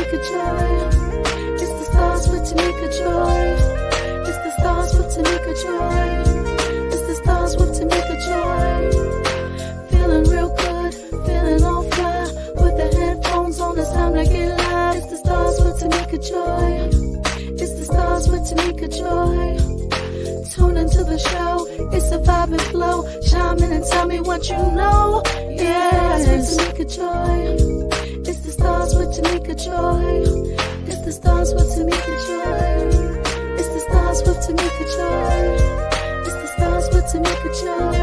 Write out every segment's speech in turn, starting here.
Tamika Joy. It's the stars with Tamika Joy. It's the stars with Tamika Joy. It's the stars with Tamika Joy. Feeling real good, feeling all fly. With the headphones on, it's time to get live. It's the stars with Tamika Joy. It's the stars with Tamika Joy. Tune into the show. It's a vibe and flow. Chime in and tell me what you know. Yes, with Tamika Joy. It's the stars with Tamika Joy. It's the stars with Tamika Joy. It's the stars with Tamika Joy. It's the stars with Tamika Joy.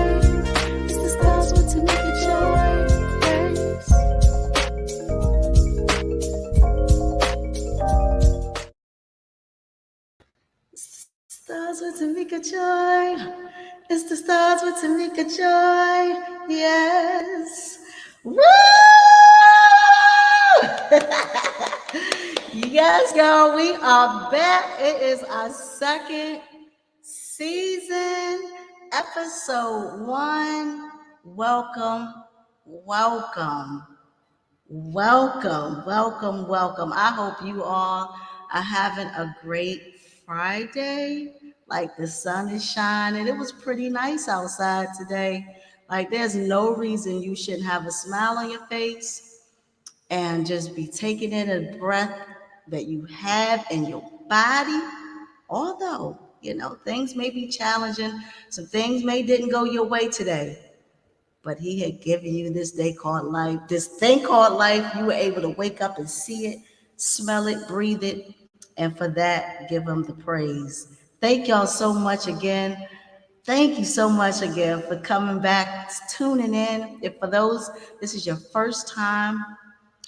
It's the stars with Tamika Joy. Yes. Stars with Tamika Joy. It's the stars with Tamika Joy. Yes. Woo! Yes, y'all, we are back. It is our second season, episode 1. Welcome, welcome, welcome, welcome, welcome. I hope you all are having a great Friday. Like the sun is shining. It was pretty nice outside today. Like there's no reason you shouldn't have a smile on your face and just be taking in a breath that you have in your body. Although, things may be challenging, some things may didn't go your way today, but he had given you this day called life, this thing called life. You were able to wake up and see it, smell it, breathe it, and for that, give him the praise. Thank y'all so much again. Thank you so much again for coming back, tuning in. If for those, this is your first time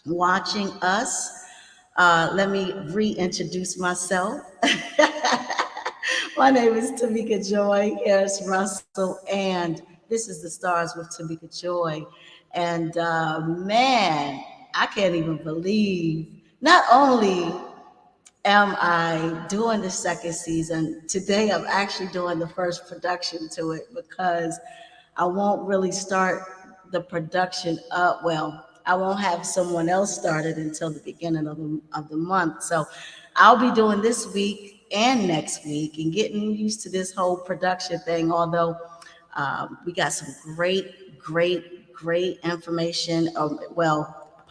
watching us, let me reintroduce myself. My name is Tamika Joy S. Russell, and this is the Stars with Tamika Joy. And man, I can't even believe, not only am I doing the second season, today I'm actually doing the first production to it because I won't really start the production up. Well, I won't have someone else started until the beginning of the month. So I'll be doing this week and next week and getting used to this whole production thing. Although we got some great information.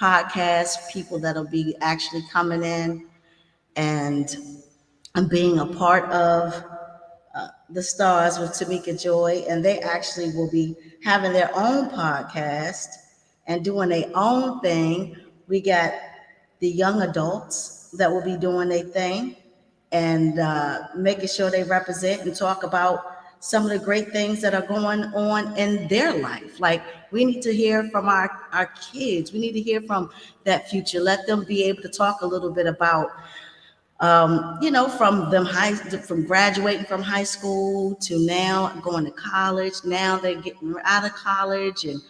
Podcast people that'll be actually coming in and being a part of the Stars with Tamika Joy, and they actually will be having their own podcast and doing their own thing. We got the young adults that will be doing their thing and making sure they represent and talk about some of the great things that are going on in their life. Like we need to hear from our kids. We need to hear from that future. Let them be able to talk a little bit about from graduating from high school to now going to college. Now they're getting out of college and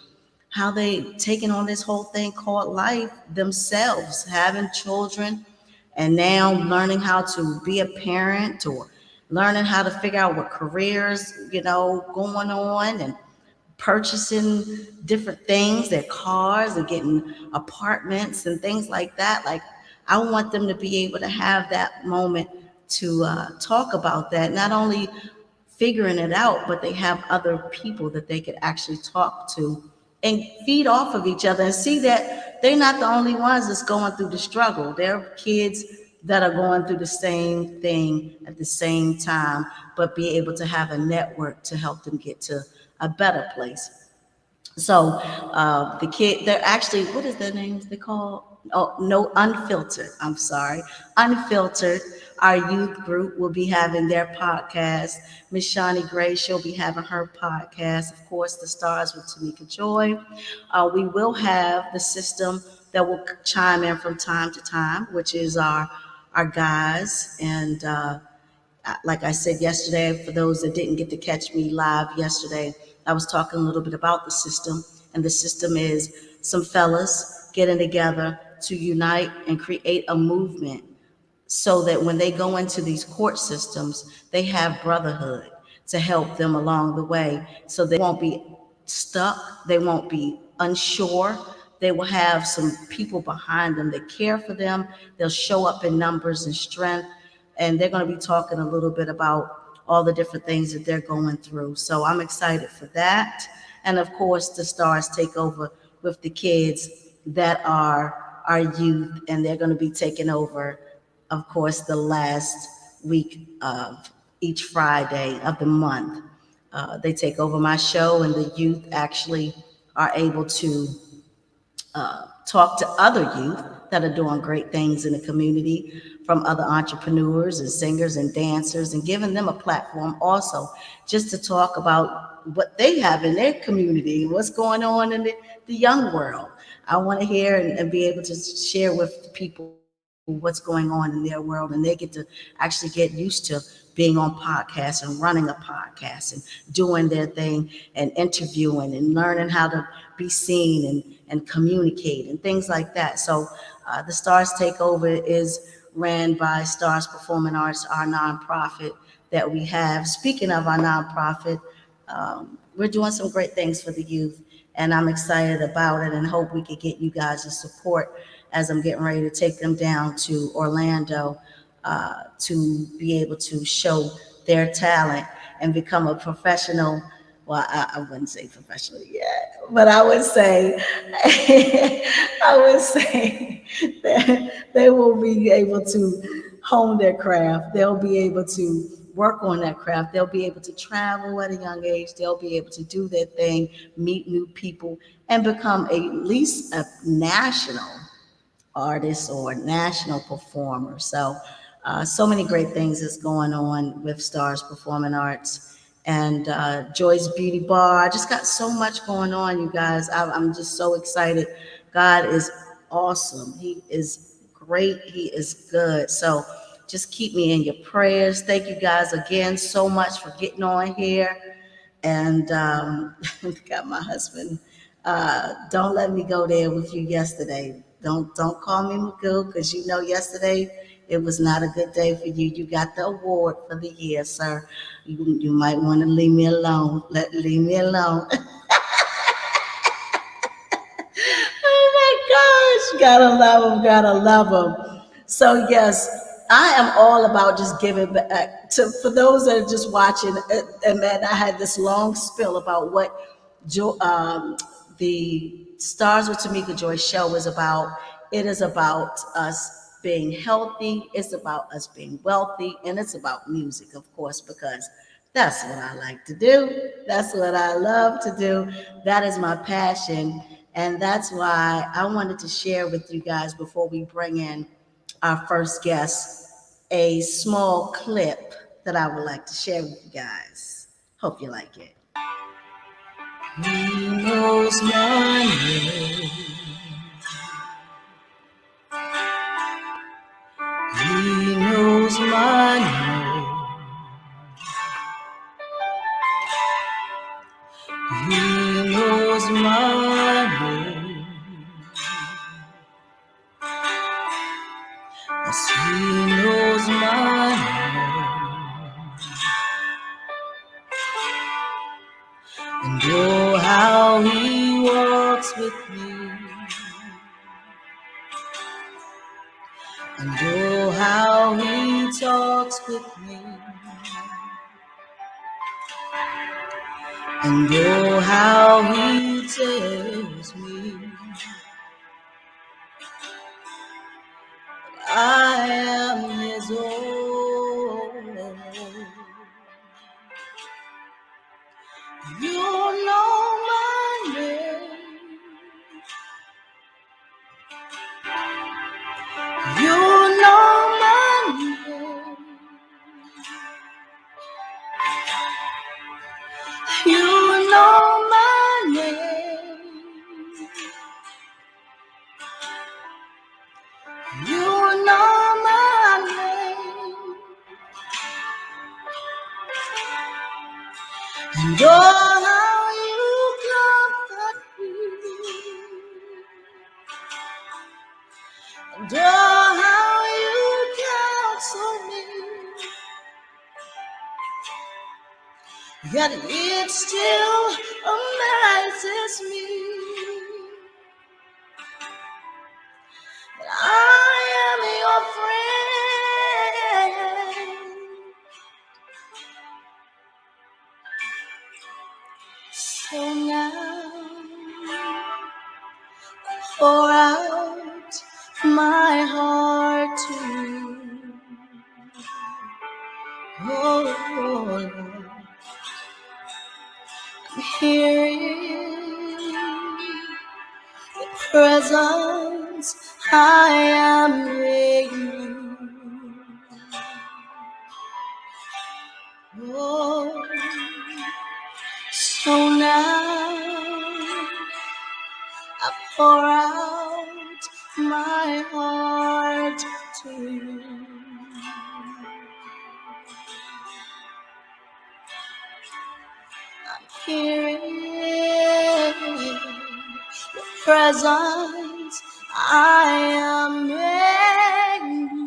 how they taking on this whole thing called life themselves, having children, and now learning how to be a parent or learning how to figure out what careers, going on and purchasing different things, their cars and getting apartments and things like that. Like I want them to be able to have that moment to talk about that, not only figuring it out, but they have other people that they could actually talk to and feed off of each other and see that they're not the only ones that's going through the struggle. There are kids that are going through the same thing at the same time, but be able to have a network to help them get to a better place. So the kid, they're actually, what is their names they call? Oh, no, Unfiltered. I'm sorry. Unfiltered. Our youth group will be having their podcast. Miss Shawnee Gray, she'll be having her podcast. Of course, the Stars with Tamika Joy. We will have the system that will chime in from time to time, which is our guys. And like I said yesterday, for those that didn't get to catch me live yesterday, I was talking a little bit about the system. And the system is some fellas getting together to unite and create a movement so that when they go into these court systems, they have brotherhood to help them along the way so they won't be stuck, they won't be unsure, they will have some people behind them that care for them. They'll show up in numbers and strength, and they're going to be talking a little bit about all the different things that they're going through. So I'm excited for that. And of course, the stars take over with the kids that are our youth, and they're going to be taking over, of course, the last week of each Friday of the month. They take over my show, and the youth actually are able to talk to other youth that are doing great things in the community, from other entrepreneurs and singers and dancers, and giving them a platform also just to talk about what they have in their community, what's going on in the young world. I want to hear and be able to share with people what's going on in their world, and they get to actually get used to being on podcasts and running a podcast and doing their thing and interviewing and learning how to be seen and communicate and things like that. So the Stars Takeover is ran by Stars Performing Arts, our nonprofit that we have. Speaking of our nonprofit, we're doing some great things for the youth, and I'm excited about it and hope we could get you guys' support as I'm getting ready to take them down to Orlando to be able to show their talent and become a professional. Well, I wouldn't say professional yet, but I would say, I would say that they will be able to hone their craft. They'll be able to work on that craft. They'll be able to travel at a young age. They'll be able to do their thing, meet new people, and become at least a national artist or national performer. So, so many great things is going on with Stars Performing Arts and Joy's Beauty Bar. I just got so much going on, you guys. I'm just so excited. God is awesome. He is great. He is good. So just keep me in your prayers. Thank you guys again so much for getting on here. And got my husband. Don't let me go there with you yesterday. Don't call me Magoo, because you know yesterday it was not a good day for you. You got the award for the year, sir. You might want to leave me alone. Leave me alone. Oh my gosh, gotta love him, gotta love him. So yes, I am all about just giving back to for those that are just watching. And man, I had this long spill about what the Stars with Tamika Joy show is about. It is about us being healthy. It's about us being wealthy, and it's about music, of course, because that's what I like to do. That's what I love to do. That is my passion. And that's why I wanted to share with you guys before we bring in our first guest a small clip that I would like to share with you guys. Hope you like it. He knows my name. He knows my name. He knows my name. Yes, he knows my name. And oh, how he walks with me. And oh, how he talks with me. And oh, how he tells me I am his own. You know my name. You know my name. You know my name. You know my name. And oh, how you comfort me. And oh, how you counsel me. Yet it still amazes me pour out my heart to you. Oh, Lord, here in your presence I am in you. Oh, so now I pour out my heart to you. Here in your presence I am in you.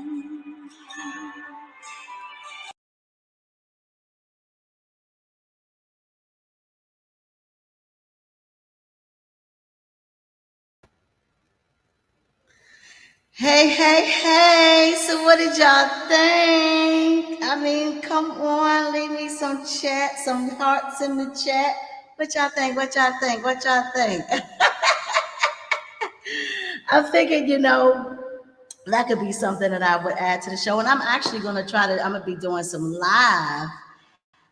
Hey, hey, hey. So, what did y'all think? I mean, come on, leave me some chat, some hearts in the chat. What y'all think? What y'all think? What y'all think? I figured, that could be something that I would add to the show. And I'm actually going to I'm going to be doing some live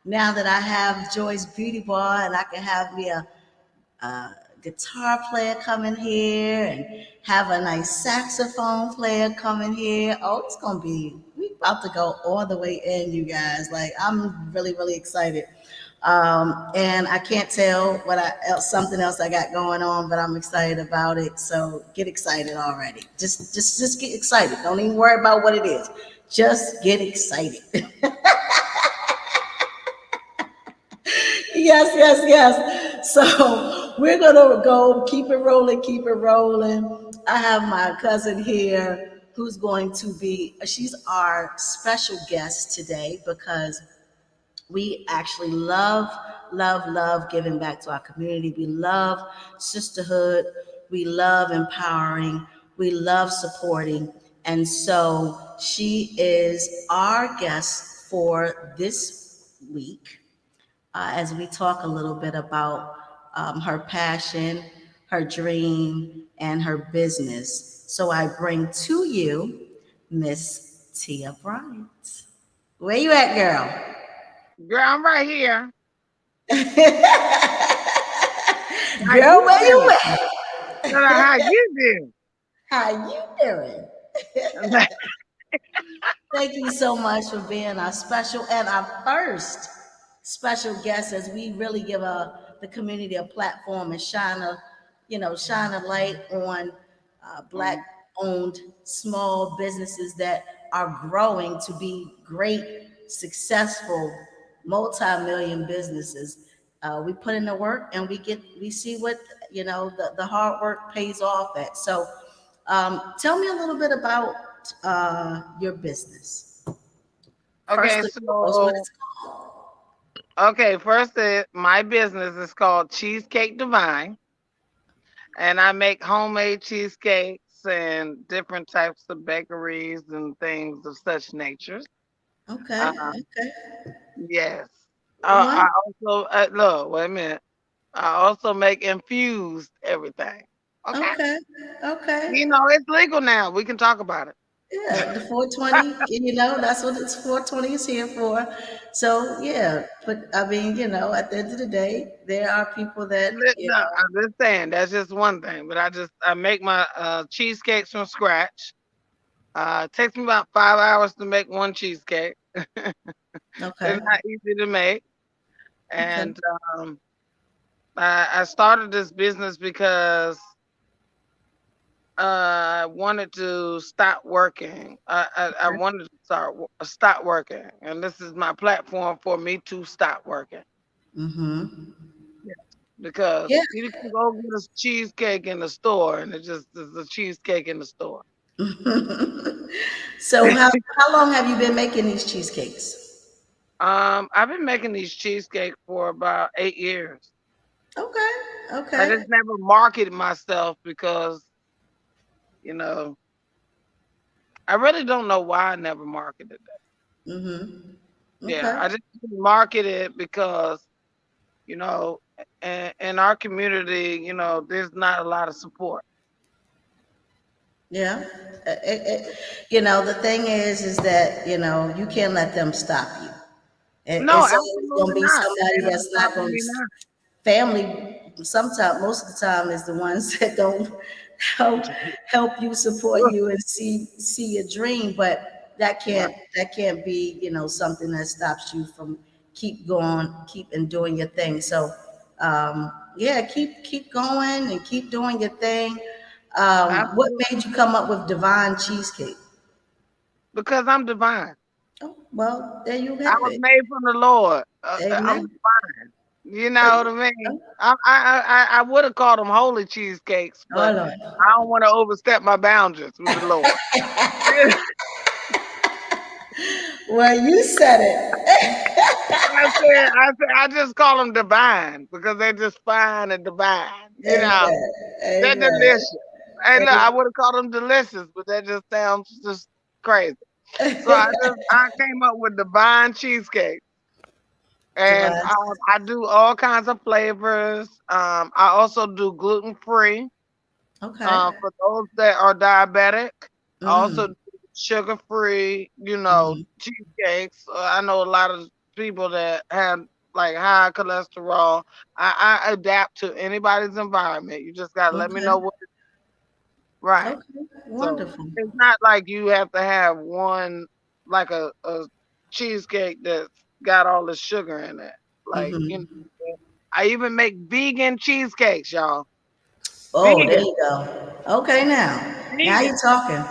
now that I have Joy's Beauty Bar and I can have me a guitar player coming here and have a nice saxophone player coming here. Oh, it's gonna be we about to go all the way in, you guys. Like I'm really, really excited. And I can't tell something else I got going on, but I'm excited about it. So get excited already. Just get excited. Don't even worry about what it is. Just get excited. Yes, yes, yes. So we're gonna go keep it rolling, keep it rolling. I have my cousin here who's going to be, she's our special guest today because we actually love giving back to our community. We love sisterhood. We love empowering. We love supporting. And so she is our guest for this week as we talk a little bit about her passion, her dream, and her business. So I bring to you Miss Tia Bryant. Where you at, girl? Girl, I'm right here. How Girl, you where you doing? at? Tell her how you doing. How you doing? Thank you so much for being our special and our first special guest as we really give the community a platform and shine a light on black owned small businesses that are growing to be great, successful, multi-million businesses. We put in the work and we see what, the hard work pays off at. So tell me a little bit about your business. First Okay, and foremost, what so it's called. first my business is called Cheesecake Divine, and I make homemade cheesecakes and different types of bakeries and things of such natures. Okay, Uh, okay. yes. One. I also look. Wait a minute. I also make infused everything. Okay. Okay, okay. You know it's legal now. We can talk about it. Yeah, the 420, that's what it's 420 is here for. So yeah, but I mean, at the end of the day, there are people that, No, I'm just saying that's just one thing. But I make my cheesecakes from scratch. It takes me about 5 hours to make one cheesecake. They're okay, not easy to make, okay. and I started this business because I wanted to stop working. I wanted to stop working, and this is my platform for me to stop working. Mm-hmm. Yeah. Because Yeah. you can go get a cheesecake in the store, and it just is a cheesecake in the store. So how long have you been making these cheesecakes? I've been making these cheesecakes for about 8 years. Okay, I okay. just never marketed myself because, you know, I really don't know why I never marketed it. Mm-hmm. Yeah, Okay. I just didn't market it because, in our community, there's not a lot of support. Yeah. The thing is that, you can't let them stop you. No, It's always going to absolutely be not. somebody They're not that's not stopping going me to, now. family, sometimes, most of the time, is the ones that don't help help you, support you, and see your dream. But that Right. can't be, something that stops you from keep going, keep and doing your thing. So, yeah, keep going and keep doing your thing. What Absolutely. made you come up with divine cheesecake? Because I'm divine. Oh, well, there you I have was it. made from the Lord. I'm Amen. divine. You Uh, know what I mean? I would have called them holy cheesecakes, Oh but Lord. I don't want to overstep my boundaries with the Lord. Well, you said it. I just call them divine because they're just fine and divine. You know, Amen. they're Amen. delicious. Hey, look, I would have called them delicious, but that just sounds just crazy. So I came up with divine cheesecake, and Divine. I do all kinds of flavors. I also do gluten free. Okay. For those that are diabetic, I also Mm-hmm. do sugar free, Mm-hmm. cheesecakes. I know a lot of people that have like high cholesterol. I adapt to anybody's environment. You just gotta let me Okay. know what right. Okay. So Wonderful. it's not like you have to have one like a cheesecake that's got all the sugar in it. Like, Mm-hmm. I even make vegan cheesecakes, y'all. Oh, there Vegan. you go. Okay, now Vegan. you're talking.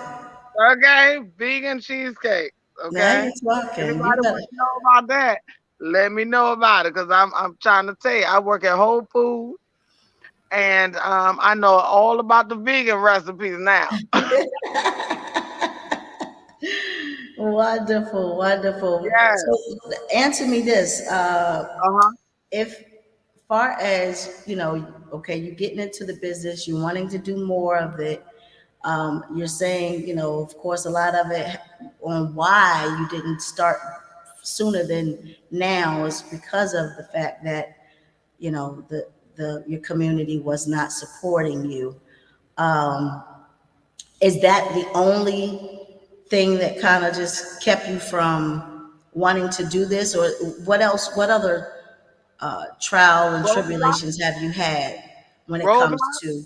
Okay, vegan cheesecake. Now Okay, you're talking. You anybody better. want to know about that? Let me know about it because I'm trying to tell you, I work at Whole Foods and I know all about the vegan recipes now. Wonderful, wonderful. Yes. So, answer me this: Uh huh. if far as okay, you're getting into the business, you're wanting to do more of it. You're saying, of course, a lot of it on why you didn't start sooner than now is because of the fact that the your community was not supporting you. Um, is that the only thing that kind of just kept you from wanting to do this, or what else? What other trial and Roadblock. tribulations have you had when it comes Roadblock. to?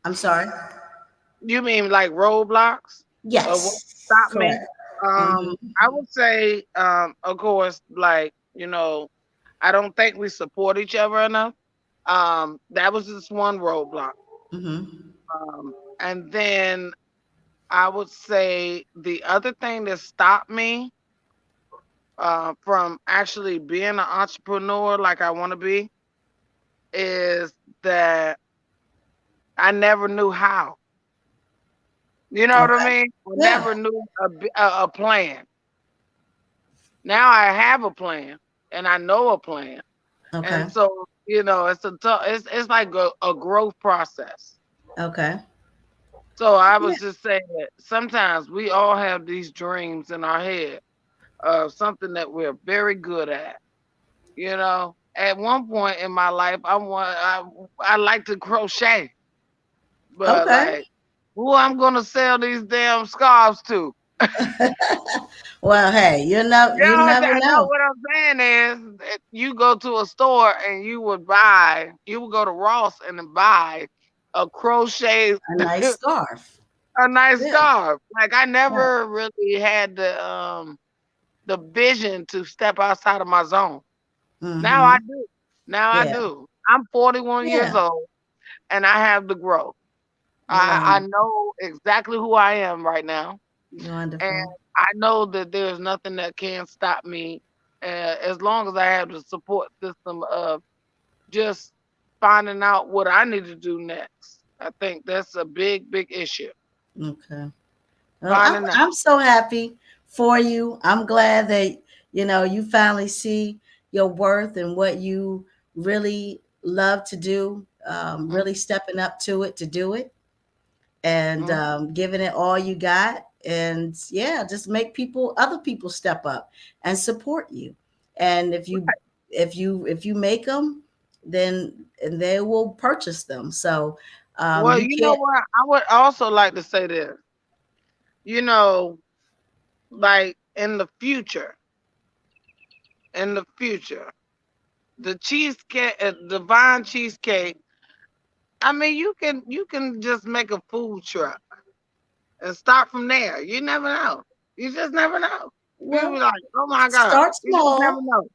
I'm sorry. You mean like roadblocks? What Yes, stopped me? correct. Hmm. I would say, of course, like I don't think we support each other enough. That was just one roadblock. Hmm. And then I would say the other thing that stopped me from actually being an entrepreneur like I want to be is that I never knew how. You know what I Okay. mean? I Yeah. never knew a plan. Now I have a plan and I know a plan. And Okay. so, it's like a growth process. Okay. So I Yeah. was just saying that sometimes we all have these dreams in our head of something that we're very good at. At one point in my life, I like to crochet, but Okay. like, who I'm gonna sell these damn scarves to? Well, hey, you never I know know. what I'm saying is that you go to a store and you would go to Ross and then buy a crochet A nice scarf. a nice Yeah. scarf. Like I Yeah. never really had the vision to step outside of my zone. Now I Hmm. do. Now I Yeah. do. I'm 41 years Yeah. old and I have the growth. I Well, know exactly who I am right now. And wonderful. I know that there's nothing that can stop me as long as I have the support system of just finding out what I need to do next. I think that's a big, big issue. Okay. Well, I'm Finding out. I'm so happy for you. I'm glad that you finally see your worth and what you really love to do. Mm, Really stepping up to it to do it, and mm, giving it all you got. And yeah, just make other people step up and support you. And if you make them, then and they will purchase them. So Well, You you know can't. what? I would also like to say this. You know, like in the future, the cheesecake, divine cheesecake. I mean, you can just make a food truck and start from there. You never know. You just never know. People be Well, like, "Oh my god," start you just never small. know.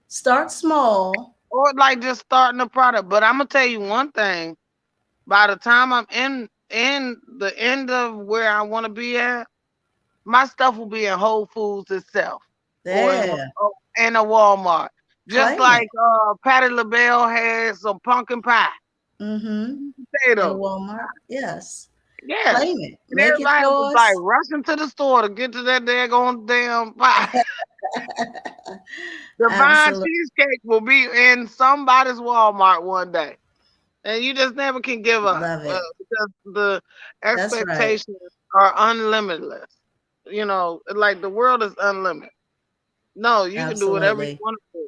Start small. Or like just starting a product. But I'm gonna tell you one thing. By the time I'm in the end of where I want to be at, my stuff will be in Whole Foods itself, or There. in a Walmart. Just Claim like it. Patty LaBelle had some pumpkin pie, Mm-hmm. In potatoes. Walmart. Yes. Yes. Claim it. And Make it everybody was like yours. rushing to the store to get to that daggone damn pie. Divine Absolutely. cheesecake will be in somebody's Walmart one day. And you just never can give up Love it. because the That's right. expectations are unlimitless. You know, like the world is unlimited. No, you can do whatever you Absolutely. want to do.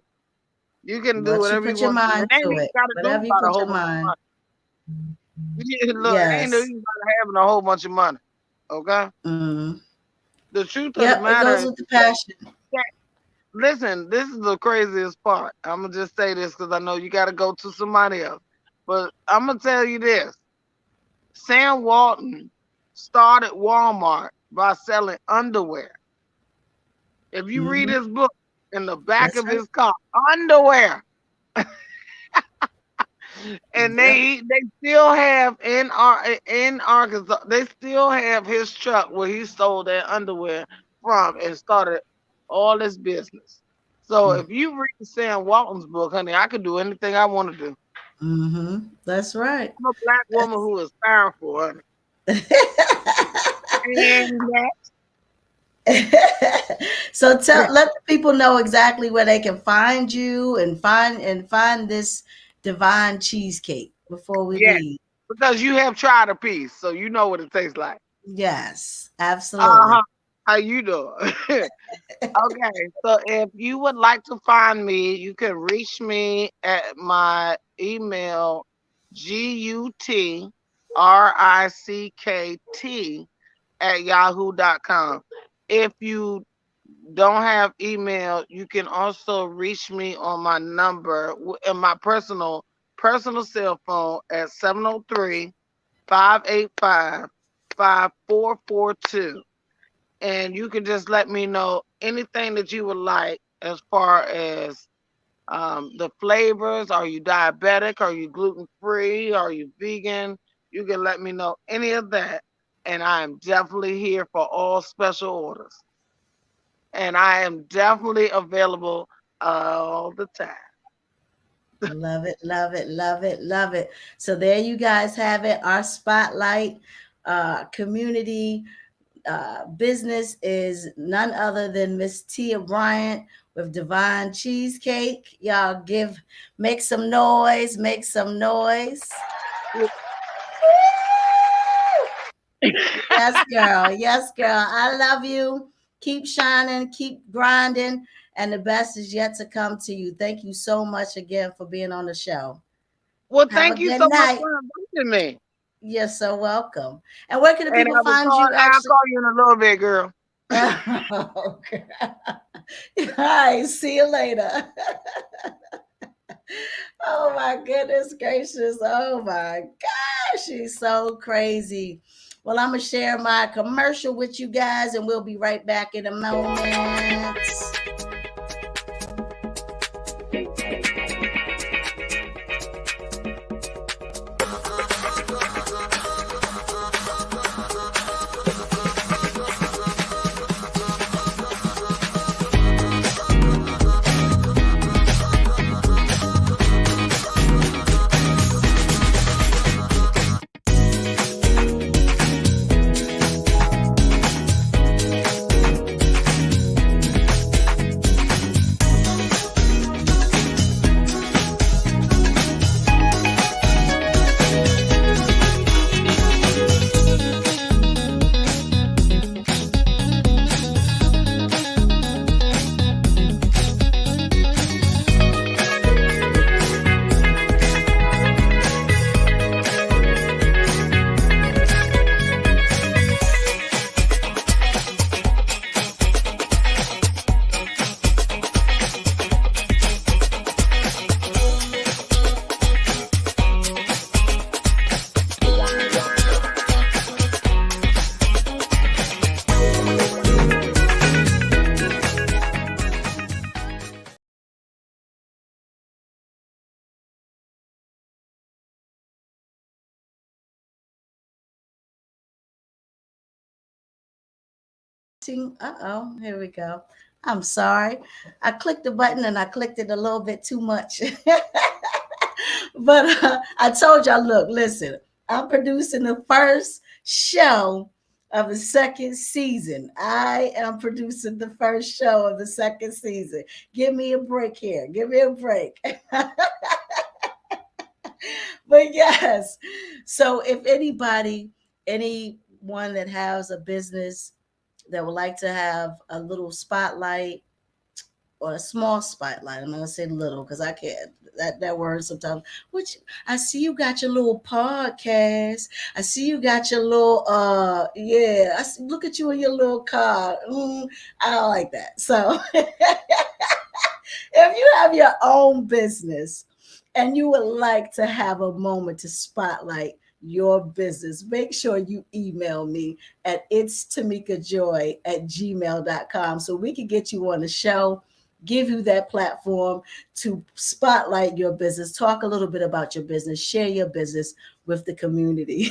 You can do Once you whatever you put your want to do. mind It ain't to even it, got to do whatever you about a put whole your bunch of mind. money. Look, it ain't Yes. even about having a whole bunch of money. Okay. Mm. The truth of the Yep. It matter goes is, with the passion. that- listen, this is the craziest part. I'm gonna just say this because I know you got to go to somebody else. But I'm gonna tell you this: Sam Walton started Walmart by selling underwear. If you read Mm-hmm. his book in the back That's of right. his car, underwear. And Yep. they still have in Arkansas, they still have his truck where he sold that underwear from and started all this business. So if you read Sam Walton's book, honey, I could do anything I want to do. Mm-hmm. That's right. I'm a black woman who is powerful, honey. And So let the people know exactly where they can find you and find this divine cheesecake before we yes, leave. because you have tried a piece, so you know what it tastes like. Yes, Uh-huh. absolutely. How you doing? Okay, so if you would like to find me, you can reach me at my email, GUTRICKT If you don't have email, you can also reach me on my number in my personal cell phone at 703-585-5442, and you can just let me know anything that you would like as far as the flavors. Are you diabetic? Are you gluten free? Are you vegan? You can let me know any of that, and I am definitely here for all special orders. And I am definitely available all the time. Love it, love it, love it, love it. So there you guys have it. Our spotlight community business is none other than Miss Tia Bryant with Divine Cheesecake. Y'all make some noise, make some noise. Yes, girl. Yes, girl. I love you. Keep shining, keep grinding, and the best is yet to come to you. Thank you so much again for being on the show. Well, Have a thank you good so much night. for inviting me. You're so welcome. And where can the And people find you I'll actually? call you in a little bit, girl. Oh, all right. See you later. Oh my goodness gracious. Oh my gosh. She's so crazy. Well, I'm going to share my commercial with you guys and we'll be right back in a moment. Uh-oh, here we go. I'm sorry. I clicked the button and I clicked it a little bit too much. But I told y'all, look, listen, I'm producing the first show of the second season. I am producing the first show of the second season. Give me a break here. Give me a break. But yes, so if anybody, anyone that has a business that would like to have a little spotlight or a small spotlight. I'm gonna say little because I can't that word sometimes. Which I see you got your little podcast. I see you got your little yeah. Look at you in your little car. I don't like that. So if you have your own business and you would like to have a moment to spotlight your business, make sure you email me at it's Tamika Joy at gmail.com so we can get you on the show, give you that platform to spotlight your business, talk a little bit about your business, share your business with the community.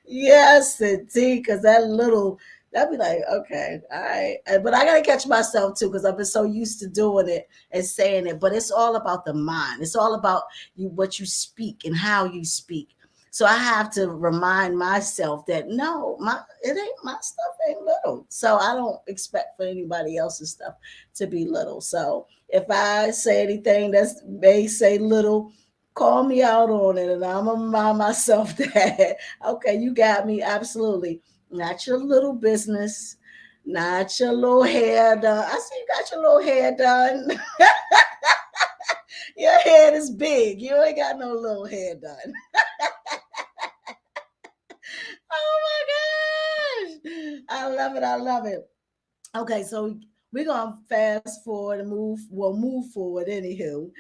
Yes, indeed, because that little that'd be like, okay, all right. But I gotta catch myself too, because I've been so used to doing it and saying it. But it's all about the mind. It's all about you what you speak and how you speak. So I have to remind myself that no, it ain't my stuff ain't little. So I don't expect for anybody else's stuff to be little. So if I say anything that's may say little, call me out on it and I'm gonna remind myself that okay, you got me absolutely. Not your little business, not your little hair done. I see you got your little hair done. Your head is big. You ain't got no little hair done. Oh my gosh. I love it. I love it. Okay, so we're gonna fast forward and move forward anywho.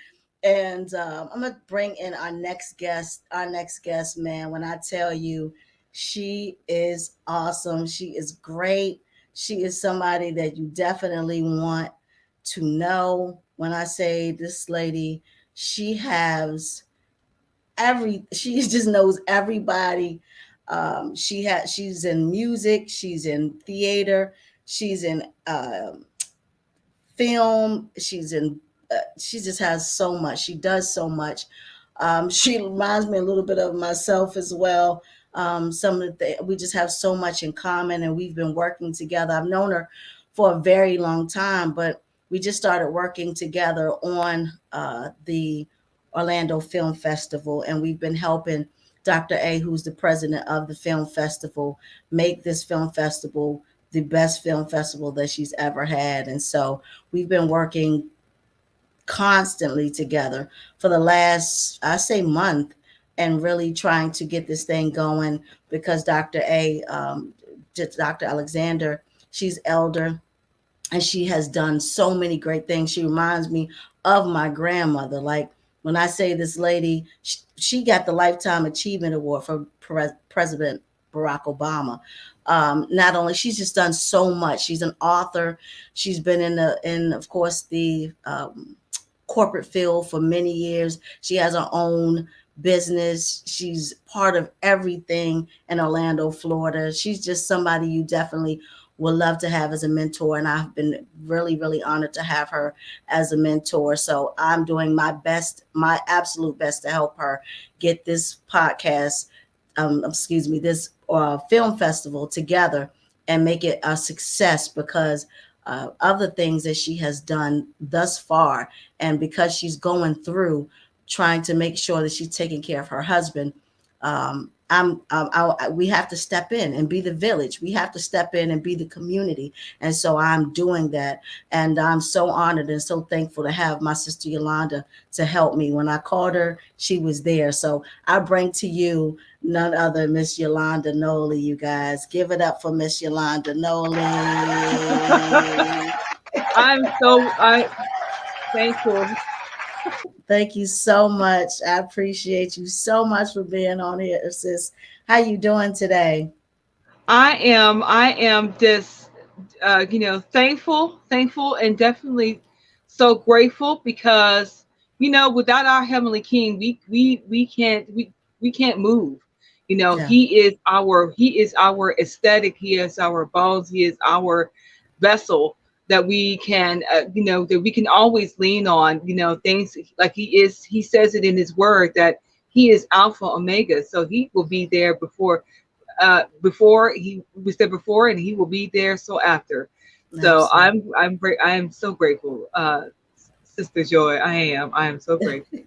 And I'm gonna bring in our next guest. Our next guest, man. When I tell you, she is awesome. She is great. She is somebody that you definitely want to know. When I say this lady, she has she just knows everybody. She's in music. She's in theater. She's in film. She's in. She just has so much. She does so much. She reminds me a little bit of myself as well. Some of the we just have so much in common, and we've been working together. I've known her for a very long time, but we just started working together on the Orlando Film Festival, and we've been helping Dr. A, who's the president of the film festival, make this film festival the best film festival that she's ever had. And so we've been working constantly together for the last, I say, month and really trying to get this thing going because Dr. A, Dr. Alexander, she's elder and she has done so many great things. She reminds me of my grandmother. Like when I say this lady, she got the Lifetime Achievement Award for President Barack Obama. Not only she's just done so much. She's an author. She's been in of course the corporate field for many years. She has her own business. She's part of everything in Orlando, Florida. She's just somebody you definitely would love to have as a mentor. And I've been really, really honored to have her as a mentor. So I'm doing my best, my absolute best to help her get this podcast, this film festival together and make it a success because of the things that she has done thus far. And because she's going through trying to make sure that she's taking care of her husband, we have to step in and be the village. We have to step in and be the community. And so I'm doing that. And I'm so honored and so thankful to have my sister Yolanda to help me. When I called her, she was there. So I bring to you none other Miss Yolanda Noli, you guys. Give it up for Miss Yolanda Noli. I thankful. Thank you so much. I appreciate you so much for being on here, sis. How you doing today? I am just thankful and definitely so grateful because without our heavenly King we can't move. Yeah. He is our aesthetic. He is our bones. He is our vessel that we can, that we can always lean on. Things like he says it in his word that he is Alpha Omega. So he will be there before he was there before, and he will be there so after. So Absolutely. I am so grateful, Sister Joy. I am so grateful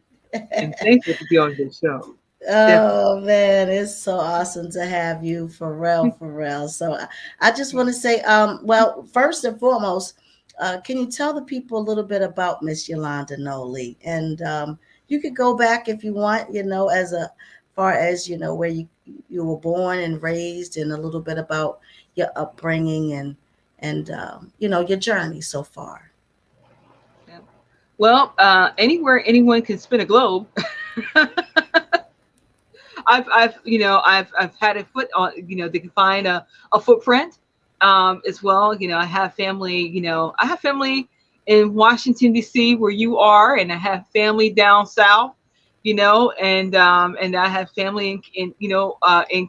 and thankful to be on this show. Definitely. Oh man, it's so awesome to have you for real, for real. So I just want to say, well, first and foremost, can you tell the people a little bit about Miss Yolanda Noli? And you could go back if you want, as a far as where you were born and raised, and a little bit about your upbringing and your journey so far. Yeah. Well, anywhere anyone can spin a globe, I've had a foot on, they can find a footprint, as well. I have family in Washington D.C. where you are, and I have family down south, and I have family in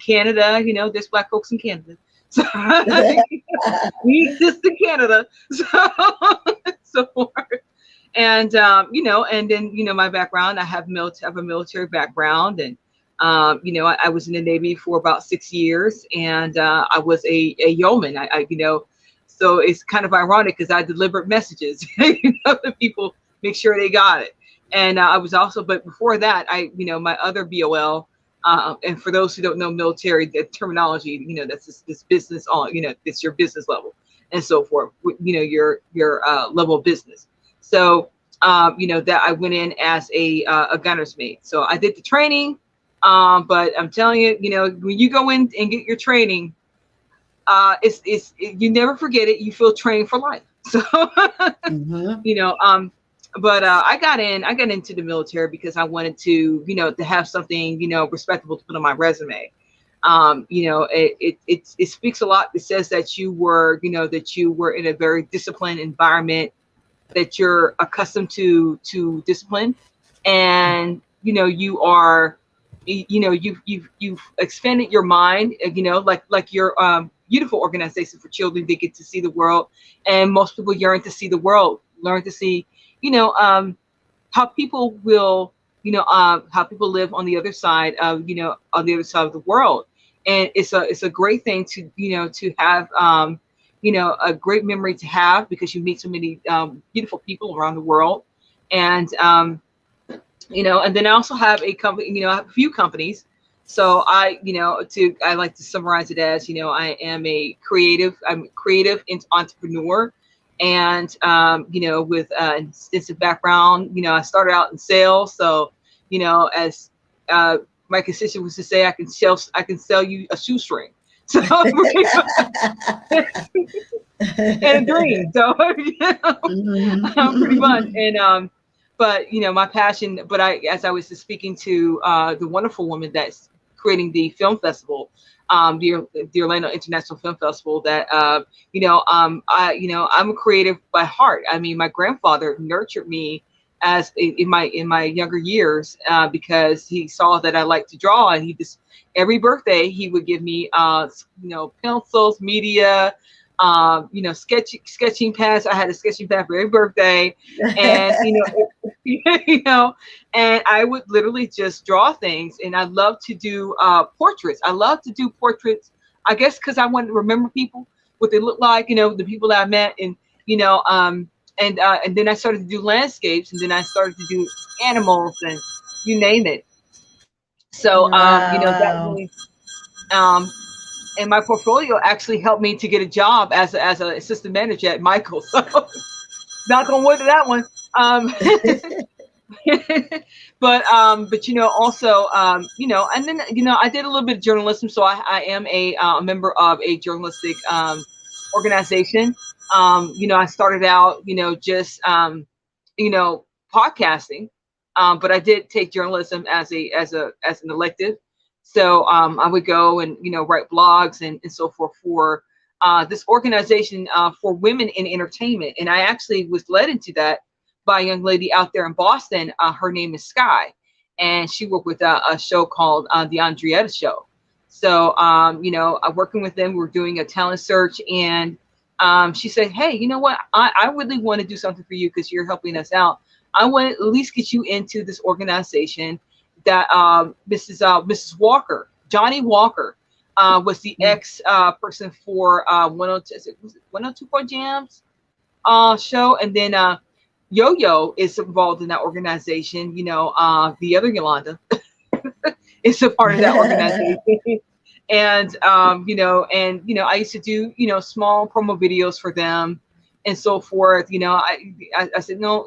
Canada. There's black folks in Canada, so we exist in Canada. So and then my background. I have a military background, and I was in the Navy for about 6 years, and I was a yeoman. So it's kind of ironic because I delivered messages, to people, make sure they got it. And I was also, but before that, my other BOL. And for those who don't know military, the terminology, that's this business on, it's your business level and so forth. Your level of business. So, that I went in as a gunner's mate. So I did the training, but I'm telling you, when you go in and get your training, you never forget it. You feel trained for life. So, Hmm. you know, um, but I got into the military because I wanted to have something, respectable to put on my resume. It speaks a lot. It says that you were in a very disciplined environment, that you're accustomed to discipline, and you are, you've expanded your mind, like your beautiful organization for children. They get to see the world, and most people yearn to see the world, learn to see, you know um how people will, how people live on the other side of the world. And it's a great thing to have, a great memory to have, because you meet so many beautiful people around the world. And um, you know and then I also have a company, I have a few companies. So I like to summarize it as, I'm a creative entrepreneur. And with an extensive background. I started out in sales. So, as uh, my constituent was to say, I can sell you a shoestring. So and a dream. So pretty much. Hmm. But my passion. But as I was just speaking to the wonderful woman that's creating the film festival, the Orlando International Film Festival, that I'm a creative by heart. I mean, my grandfather nurtured me in my younger years, because he saw that I liked to draw, and he just, every birthday, he would give me pencils, media, sketching pads. I had a sketching pad for every birthday. And and I would literally just draw things. And I love to do portraits. I love to do portraits, I guess because I want to remember people, what they look like, the people that I met. And you know and then I started to do landscapes, and then I started to do animals, and you name it. So that Wow. really, um and my portfolio actually helped me to get a job as a assistant manager at Michael. So knock on wood to that one. But also, and then I did a little bit of journalism. So I am a member of a journalistic organization. I started out, just you know podcasting, but I did take journalism as an elective. So I would go and write blogs and so forth for this organization for women in entertainment. And I actually was led into that by a young lady out there in Boston. Her name is Sky, and she worked with a show called The Andrietta Show. So, I'm working with them. We're doing a talent search, and she said, "Hey, you know what? I really want to do something for you because you're helping us out. I want to at least get you into this organization that Mrs. Walker, Johnny Walker, was the Mm. ex person for 102, was it 102 Point Jams show, and then Yo-Yo is involved in that organization. The other Yolanda is a part of that organization. And I used to do small promo videos for them and so forth. I said, no,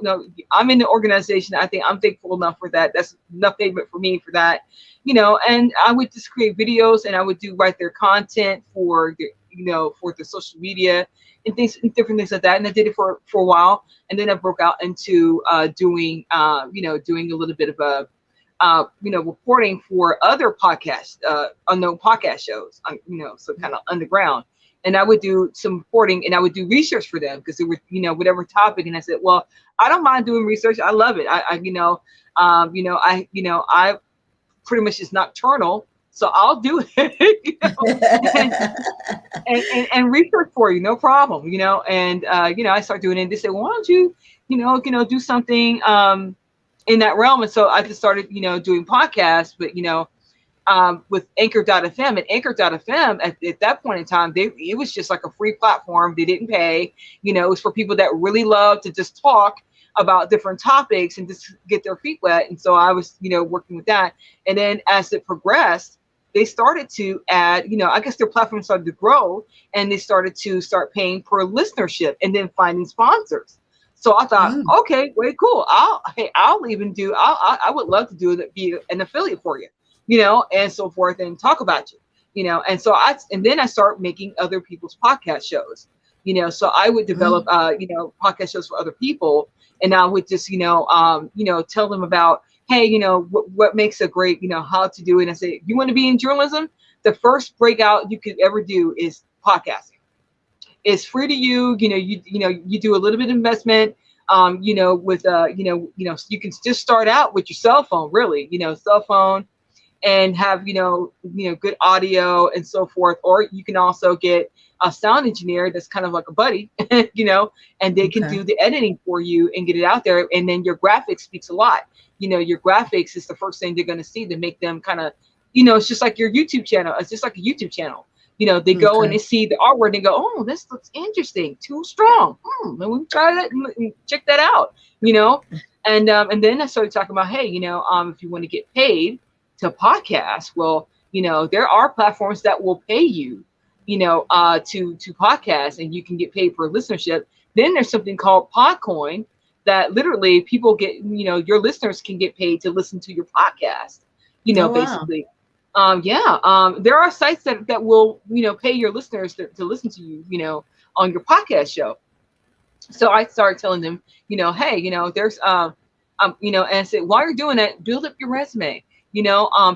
I'm in the organization. I think I'm thankful enough for that. That's enough payment for me for that. And I would just create videos, and I would write their content for for the social media and things, different things like that. And I did it for a while, and then I broke out into doing doing a little bit of a reporting for other podcasts, unknown podcast shows, so kind of underground. And I would do some reporting, and I would do research for them because they were, whatever topic. And I said, well, I don't mind doing research. I love it. I pretty much is nocturnal, so I'll do it, and, and research for you, no problem, And I start doing it. And they say, well, why don't you, do something in that realm? And so I just started, doing podcasts, but with Anchor.fm, and Anchor.fm at that point in time, it was just like a free platform. They didn't pay. It was for people that really love to just talk about different topics and just get their feet wet. And so I was, working with that. And then as it progressed, they started to add, I guess their platform started to grow, and they started to paying per listenership and then finding sponsors. So I thought, Mm. okay, way cool. I would love to do it, be an affiliate for you, and so forth, and talk about you, And so and then I start making other people's podcast shows, so I would develop, Mm. podcast shows for other people. And I would just, tell them about, hey, what makes a great, how to do it. And I say, you want to be in journalism? The first breakout you could ever do is podcasting. It's free to you. You do a little bit of investment. With you can just start out with your cell phone, really. Cell phone, and have good audio and so forth. Or you can also get a sound engineer that's kind of like a buddy, and they can Okay. do the editing for you and get it out there. And then your graphics speaks a lot. Your graphics is the first thing they're going to see to make them kind of, it's just like your YouTube channel. It's just like a YouTube channel. They go and Okay. they see the artwork and they go, oh, this looks interesting, too strong. Let me try that and check that out. And then I started talking about, hey, if you want to get paid to podcast, well, there are platforms that will pay you, to podcast, and you can get paid for listenership. Then there's something called Podcoin that literally people get, your listeners can get paid to listen to your podcast, Oh wow. basically. There are sites that will, pay your listeners to listen to you, on your podcast show. So I started telling them, hey, there's, and I said, while you're doing that, build up your resume.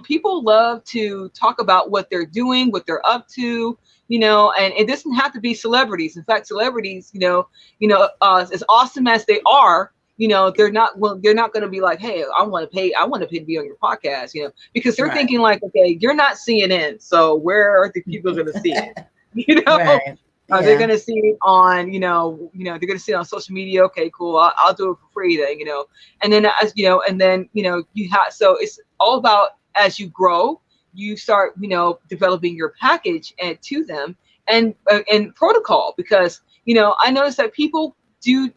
People love to talk about what they're doing, what they're up to, and it doesn't have to be celebrities. In fact, celebrities, as awesome as they are, they're not going to be like, hey, I want to pay to be on your podcast, because they're Right. thinking like, okay, you're not CNN, so where are the people going to see it? Right. They're Yeah. gonna see it on, they're gonna see it on social media. Okay, cool. I'll do it for free then, And then as you have. So it's all about, as you grow, you start, developing your package and to them, and protocol, because I noticed that people do,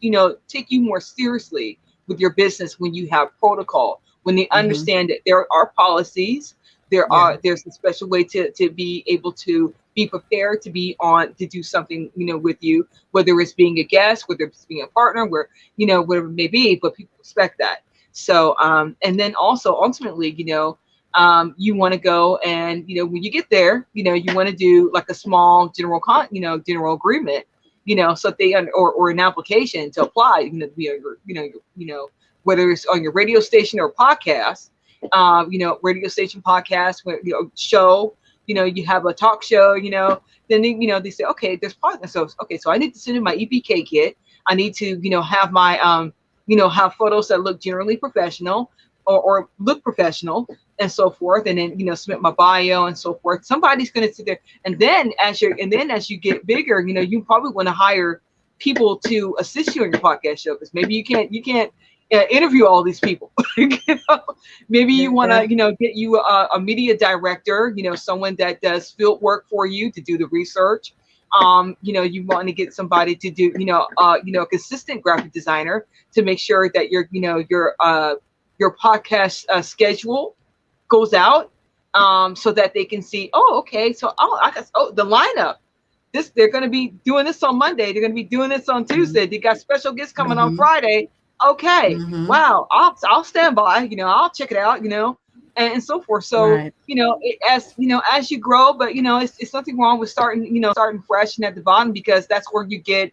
take you more seriously with your business when you have protocol, when they Hmm. understand that there are policies, Yeah. there's a special way to be able to be prepared to be on to do something, with you, whether it's being a guest, whether it's being a partner, whatever it may be, but people expect that. So, and then also ultimately, you want to go and, when you get there, you want to do like a small general agreement, so they, or an application to apply, whether it's on your radio station or podcast, radio station podcast, show, you have a talk show, then they say, okay, there's partners. So, okay, so I need to send in my EPK kit. I need to, have my, have photos that look generally professional, or look professional. and so forth, and then submit my bio and so forth. Somebody's going to sit there, and then as you get bigger, you probably want to hire people to assist you in your podcast show, because maybe you can't interview all these people. Maybe you want Yeah. to get you a media director, someone that does field work for you to do the research. You want to get somebody to do a consistent graphic designer to make sure that your podcast schedule goes out, so that they can see, oh, okay, so I guess, the lineup. They're going to be doing this on Monday. They're going to be doing this on Tuesday. They got special guests coming on Mm-hmm. Friday. Okay, Mm-hmm. wow, I'll stand by. I'll check it out. And so forth. So Right. as you grow, but it's nothing wrong with starting fresh and at the bottom, because that's where you get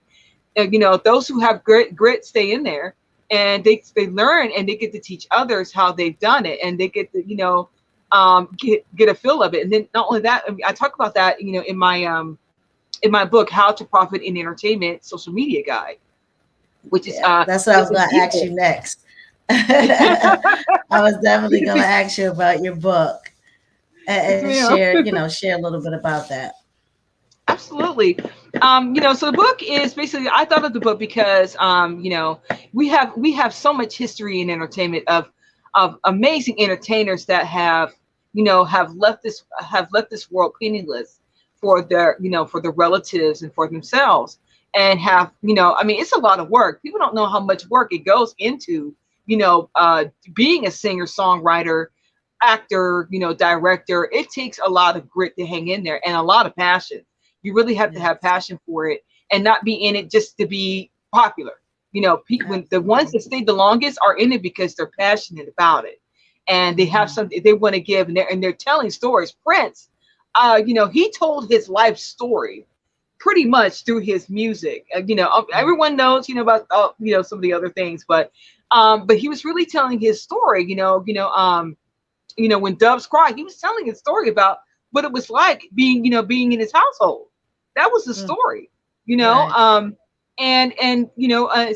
those who have grit stay in there, and they learn, and they get to teach others how they've done it, and they get to get a feel of it. And then not only that, I talk about that in my book, How to Profit in Entertainment Social Media Guide, which is Yeah, that's what I was it's going to ask an you next. I was definitely going to ebook. ask you about your book and Yeah, share a little bit about that. absolutely. So the book is basically, I thought of the book because we have so much history in entertainment of amazing entertainers that have left this world penniless for their relatives and for themselves, and it's a lot of work. People don't know how much work it goes into being a singer, songwriter, actor, director. It takes a lot of grit to hang in there, and a lot of passion. You really have to have Yes, passion for it, and not be in it just to be popular. When the ones absolutely. that stay the longest are in it because they're passionate about it, and they have Mm-hmm. something they want to give, and they're telling stories. Prince, he told his life story pretty much through his music. Everyone knows, about some of the other things, but he was really telling his story. When doves cry, he was telling his story about what it was like being in his household. That was the Mm, story. right. And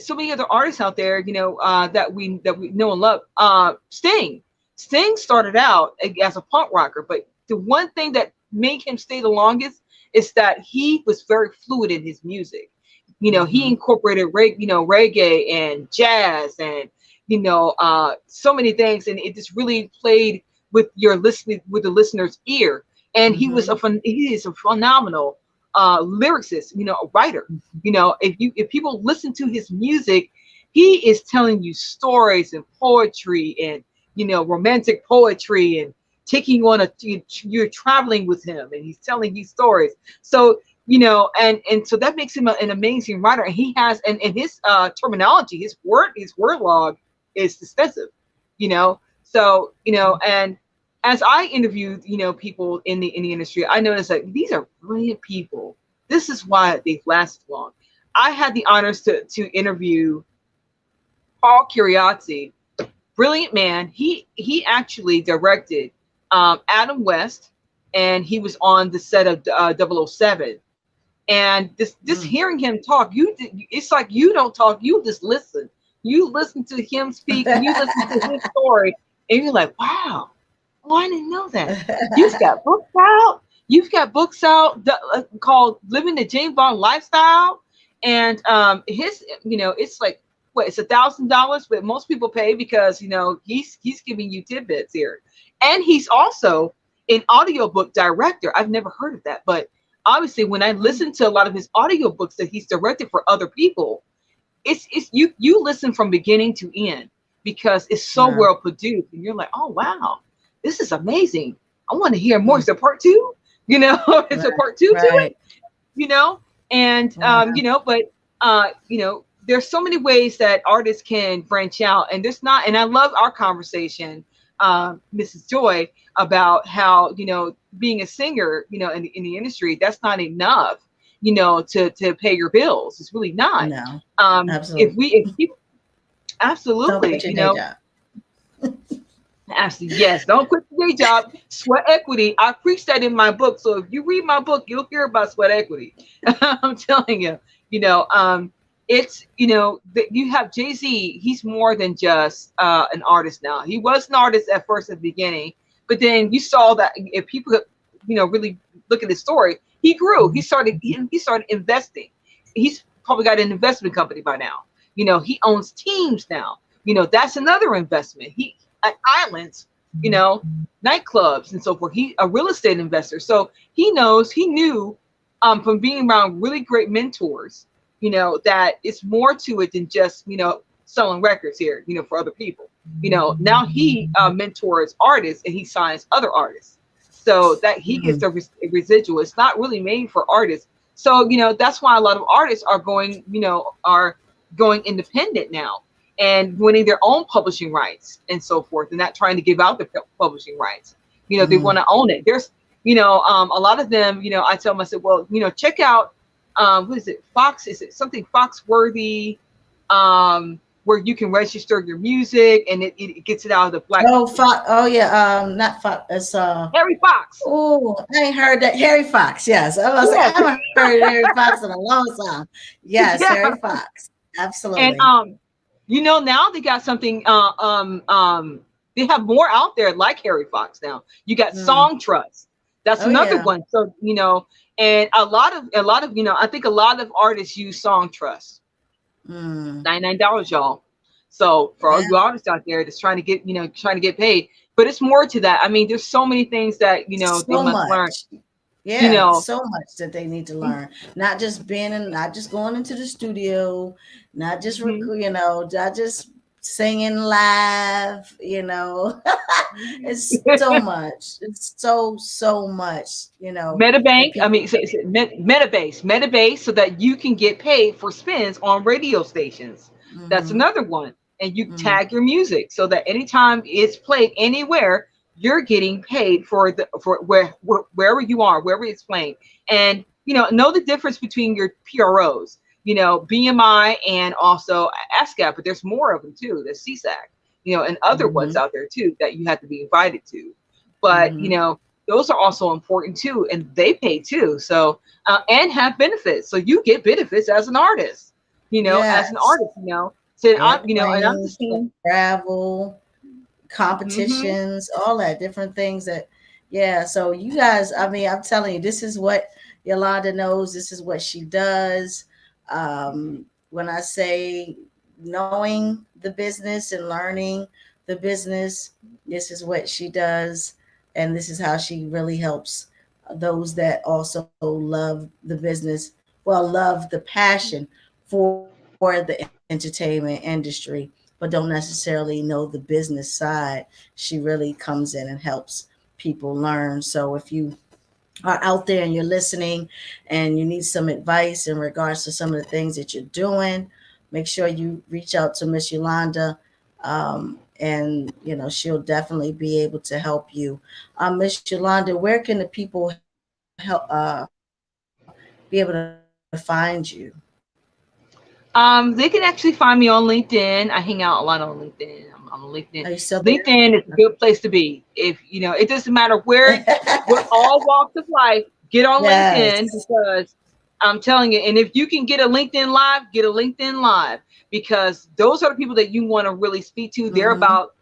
so many other artists out there, that we know and love. Sting started out as a punk rocker, but the one thing that made him stay the longest is that he was very fluid in his music. He Mm-hmm. incorporated reggae and jazz, and so many things, and it just really played with the listener's ear. And Mm-hmm. he is a phenomenal lyricist, a writer. If people listen to his music, he is telling you stories and poetry, and romantic poetry, and taking on you're traveling with him, and he's telling you stories. So and so that makes him an amazing writer. And he has, and his terminology, his word log is extensive. So and as I interviewed people in the industry, I noticed that these are brilliant people. This is why they've lasted long. I had the honors to interview Paul Curiozzi, brilliant man. He actually directed Adam West, and he was on the set of 007. And this Mm. hearing him talk, it's like you don't talk, you just listen. You listen to him speak, and you listen to his story, and you're like, wow, oh, I didn't know that. You've got books out. You've got books out called "Living the James Bond Lifestyle," and his, it's like what, it's $1,000, but most people pay because he's giving you tidbits here, and he's also an audiobook director. I've never heard of that, but obviously, when I listen to a lot of his audiobooks that he's directed for other people, it's you listen from beginning to end because it's so Wow. well produced, and you're like, oh wow, this is amazing. I want to hear more. Mm. Is there part two? Is there Right. part two to it? Right. you know and Wow. but there's so many ways that artists can branch out, and there's not and I love our conversation, Mrs. Joy, about how being a singer in the industry, that's not enough to pay your bills. It's really not. No. If Absolutely. people, Don't quit absolutely, your day job. absolutely, yes, don't quit the day job. Sweat equity, I preach that in my book, so if you read my book, you'll hear about sweat equity. I'm telling you. It's that you have Jay-Z. He's more than just an artist now. He was an artist at first at the beginning, But then you saw that if people, really look at his story, he grew. He started investing. He's probably got an investment company by now. He owns teams now. That's another investment. He islands, nightclubs and so forth. He a real estate investor. So he knew from being around really great mentors, that it's more to it than just, selling records here, for other people. Now he mentors artists and he signs other artists. So that he gets a residual. It's not really made for artists. So, that's why a lot of artists are going independent now and winning their own publishing rights and so forth, and not trying to give out the publishing rights. They want to own it. There's, a lot of them, I tell them, I said, well, check out, what is it? Fox, is it something Foxworthy, where you can register your music and it gets it out of the black. Oh yeah, not Fox. It's Harry Fox. Oh, I ain't heard that. Harry Fox. Yes, I was like, I haven't heard Harry Fox in a long time. Yes, yeah. Harry Fox. Absolutely. And now they got something. They have more out there like Harry Fox now. You got Song Trust. That's another one. So and a lot of I think a lot of artists use Song Trust. $99, y'all. So for all you artists out there that's trying to get paid, but it's more to that. I mean, there's so many things that they must learn. Yeah, so much that they need to learn. Not just not just going into the studio, not just not just singing live. It's so much. It's so much. Metabank. I mean, Metabase, so that you can get paid for spins on radio stations. That's another one. And you tag your music so that anytime it's played anywhere, you're getting paid for wherever you are, wherever it's playing. And know the difference between your PROs, BMI and also ASCAP, but there's more of them too. There's CSAC, and other ones out there too that you have to be invited to. But those are also important too, and they pay too. So and have benefits, so you get benefits as an artist. As an artist, So and I'm just saying, travel, competitions, all that different things that, so you guys, I mean, I'm telling you, this is what Yolanda knows. This is what she does. When I say knowing the business and learning the business, this is what she does. And this is how she really helps those that also love the business, love the passion for the entertainment industry, but don't necessarily know the business side. She really comes in and helps people learn. So if you are out there and you're listening and you need some advice in regards to some of the things that you're doing, make sure you reach out to Miss Yolanda, and she'll definitely be able to help you. Miss Yolanda, where can the people help be able to find you? They can actually find me on LinkedIn. I hang out a lot on LinkedIn. I'm on LinkedIn. LinkedIn is a good place to be. If it doesn't matter where, we're all walks of life. Get on LinkedIn, because I'm telling you. And if you can get a LinkedIn Live, get a LinkedIn Live, because those are the people that you want to really speak to. They're about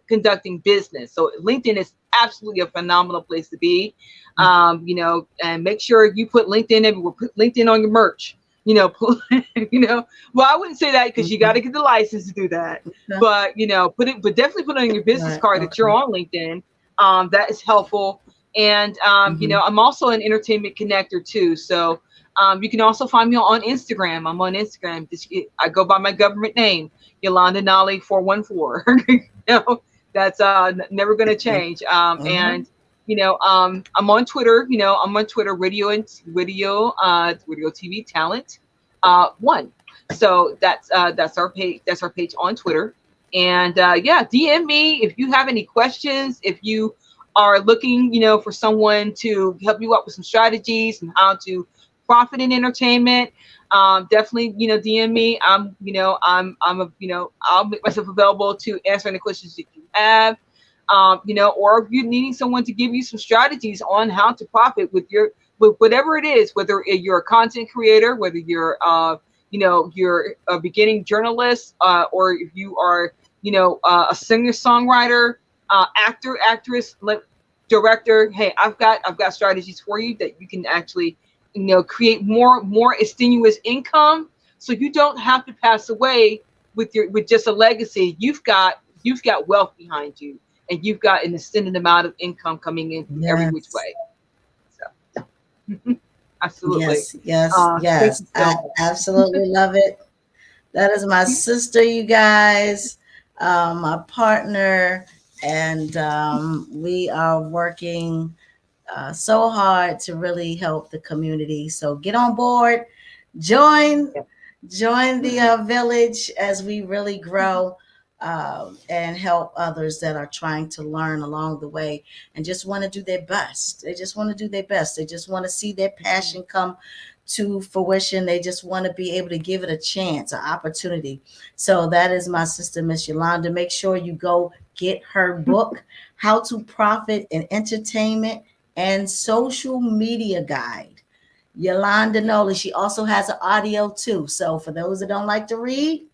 conducting business. So LinkedIn is absolutely a phenomenal place to be. And make sure you put LinkedIn everywhere. Put LinkedIn on your merch. Well, I wouldn't say that, because you got to get the license to do that. But but definitely put it on your business card that you're on LinkedIn. That is helpful. And I'm also an entertainment connector too. So you can also find me on Instagram. I'm on Instagram. I go by my government name, Yolanda Nolly 414. That's never going to change. And I'm on Twitter. I'm on Twitter, radio TV talent 1. So that's our page. That's our page on Twitter. And DM me if you have any questions. If you are looking, for someone to help you out with some strategies and how to profit in entertainment, definitely, DM me. I'll make myself available to answer any questions that you have. Or if you're needing someone to give you some strategies on how to profit with whatever it is, whether you're a content creator, whether you're you're a beginning journalist, or if you are a singer songwriter, actor, actress. director, hey, I've got strategies for you that you can actually, create more extenuous income, so you don't have to pass away with just a legacy. You've got wealth behind you, and you've got an extended amount of income coming in from every which Yes. way. So absolutely. Yes, yes, Thank yes. you so I absolutely love it. That is my much. sister, you guys, my partner, and we are working so hard to really help the community. So get on board, join, join the village as we really grow and help others that are trying to learn along the way and just want to do their best. They just want to do their best. They just want to see their passion come to fruition. They just want to be able to give it a chance, an opportunity. So that is my sister, Miss Yolanda. Make sure you go get her book, How to Profit in Entertainment and Social Media Guide. Yolanda Nolan. She also has an audio too. So for those that don't like to read,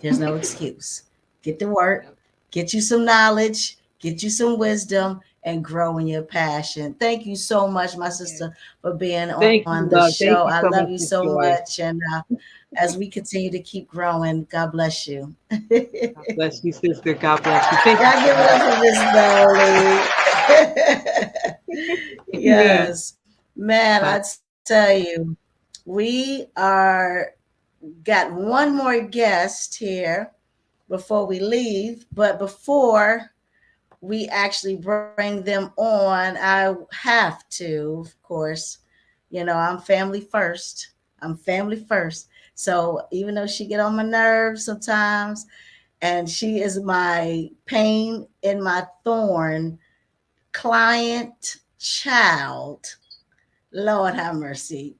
there's no excuse. Get to work, get you some knowledge, get you some wisdom, and grow in your passion. Thank you so much, my sister, for being Thank on you, the love. show. Thank you I so love much, you Miss so Joy. much. And as we continue to keep growing, God bless you. God God bless you, sister. God bless you. Thank you give so it up much. for Miss Dolly. Amen. Yes. Man, I tell you, we are got one more guest here before we leave. But before we actually bring them on, I have to, of course, I'm family first. I'm family first. So even though she get on my nerves sometimes, and she is my pain in my thorn client child, Lord have mercy.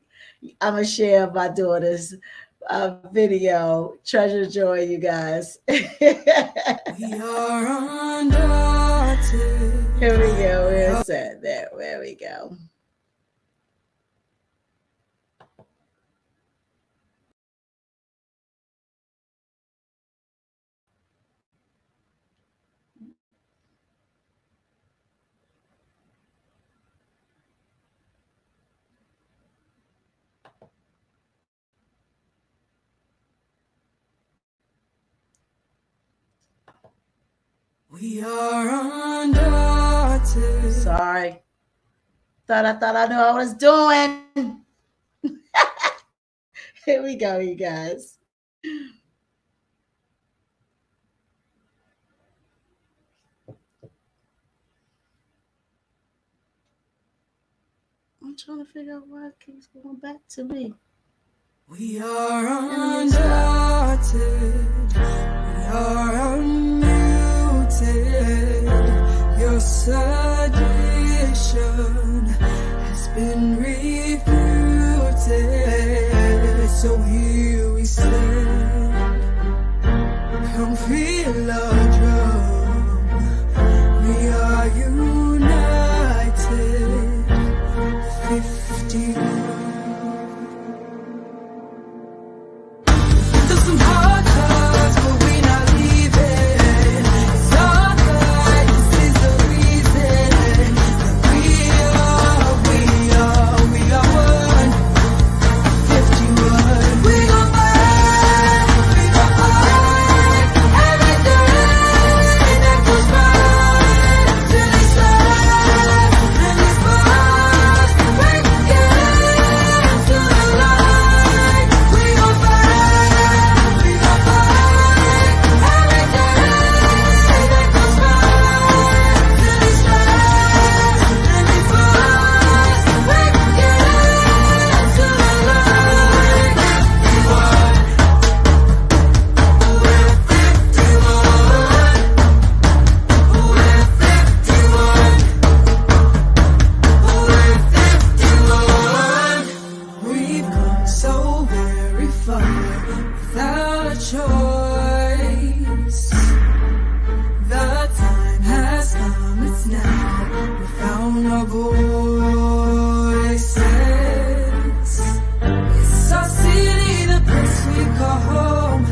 I'm gonna share my daughter's video, Treasure Joy, you guys. We are undaunted. Here we go. Where's that? There we go. We are undaunted. Sorry. I thought I knew what I was doing. Here we go, you guys. I'm trying to figure out why it keeps going back to me. We are undaunted. We are unmuted. Your sedition has been refuted. So here we stand. Come feel our drum. We are united. 51. Through some hard times, but we not leaving. It's all good. This is the reason that we are one. 51. We gon' fight every day that goes by till it's light and it's fast. Break into the light. We gon' fight every day that goes by till it's light and it's fast. Break into the light. We've come so very far without a choice. The time has come, it's now. We found our voices. It's our city, the place we call home.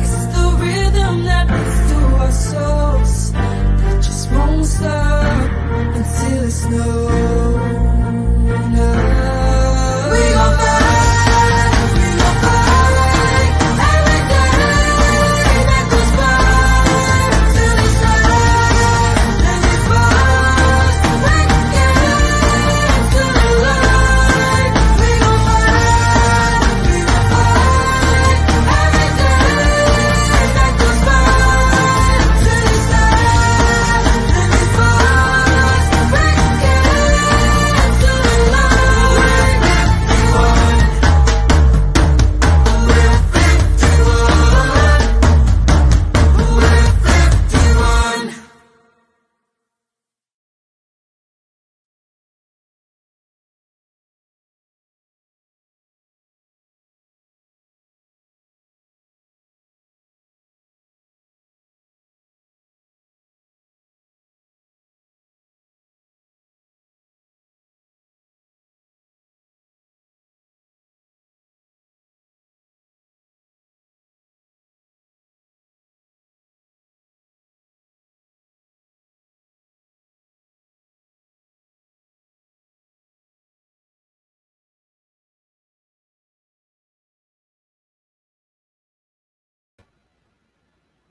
It's the rhythm that beats to our souls. That just won't stop until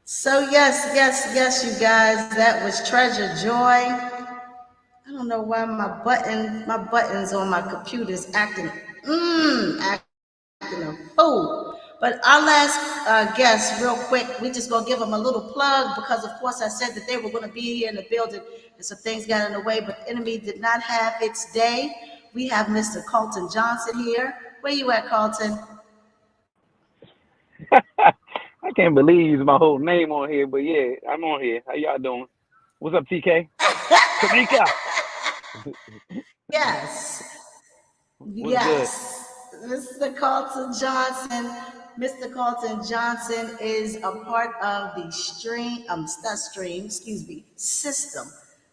So yes, you guys, that was Treasure Joy. I don't know why my buttons on my computer is acting a fool. But our last guest, real quick, we just gonna give them a little plug because, of course, I said that they were gonna be here in the building, and some things got in the way. But the enemy did not have its day. We have Mr. Colton Johnson here. Where you at, Colton? I can't believe my whole name on here, but yeah, I'm on here. How y'all doing? What's up, TK? Tamika, Yes. what's good? Yes, Mr. Carlton Johnson. Mr. Carlton Johnson is a part of the not stream, excuse me, system.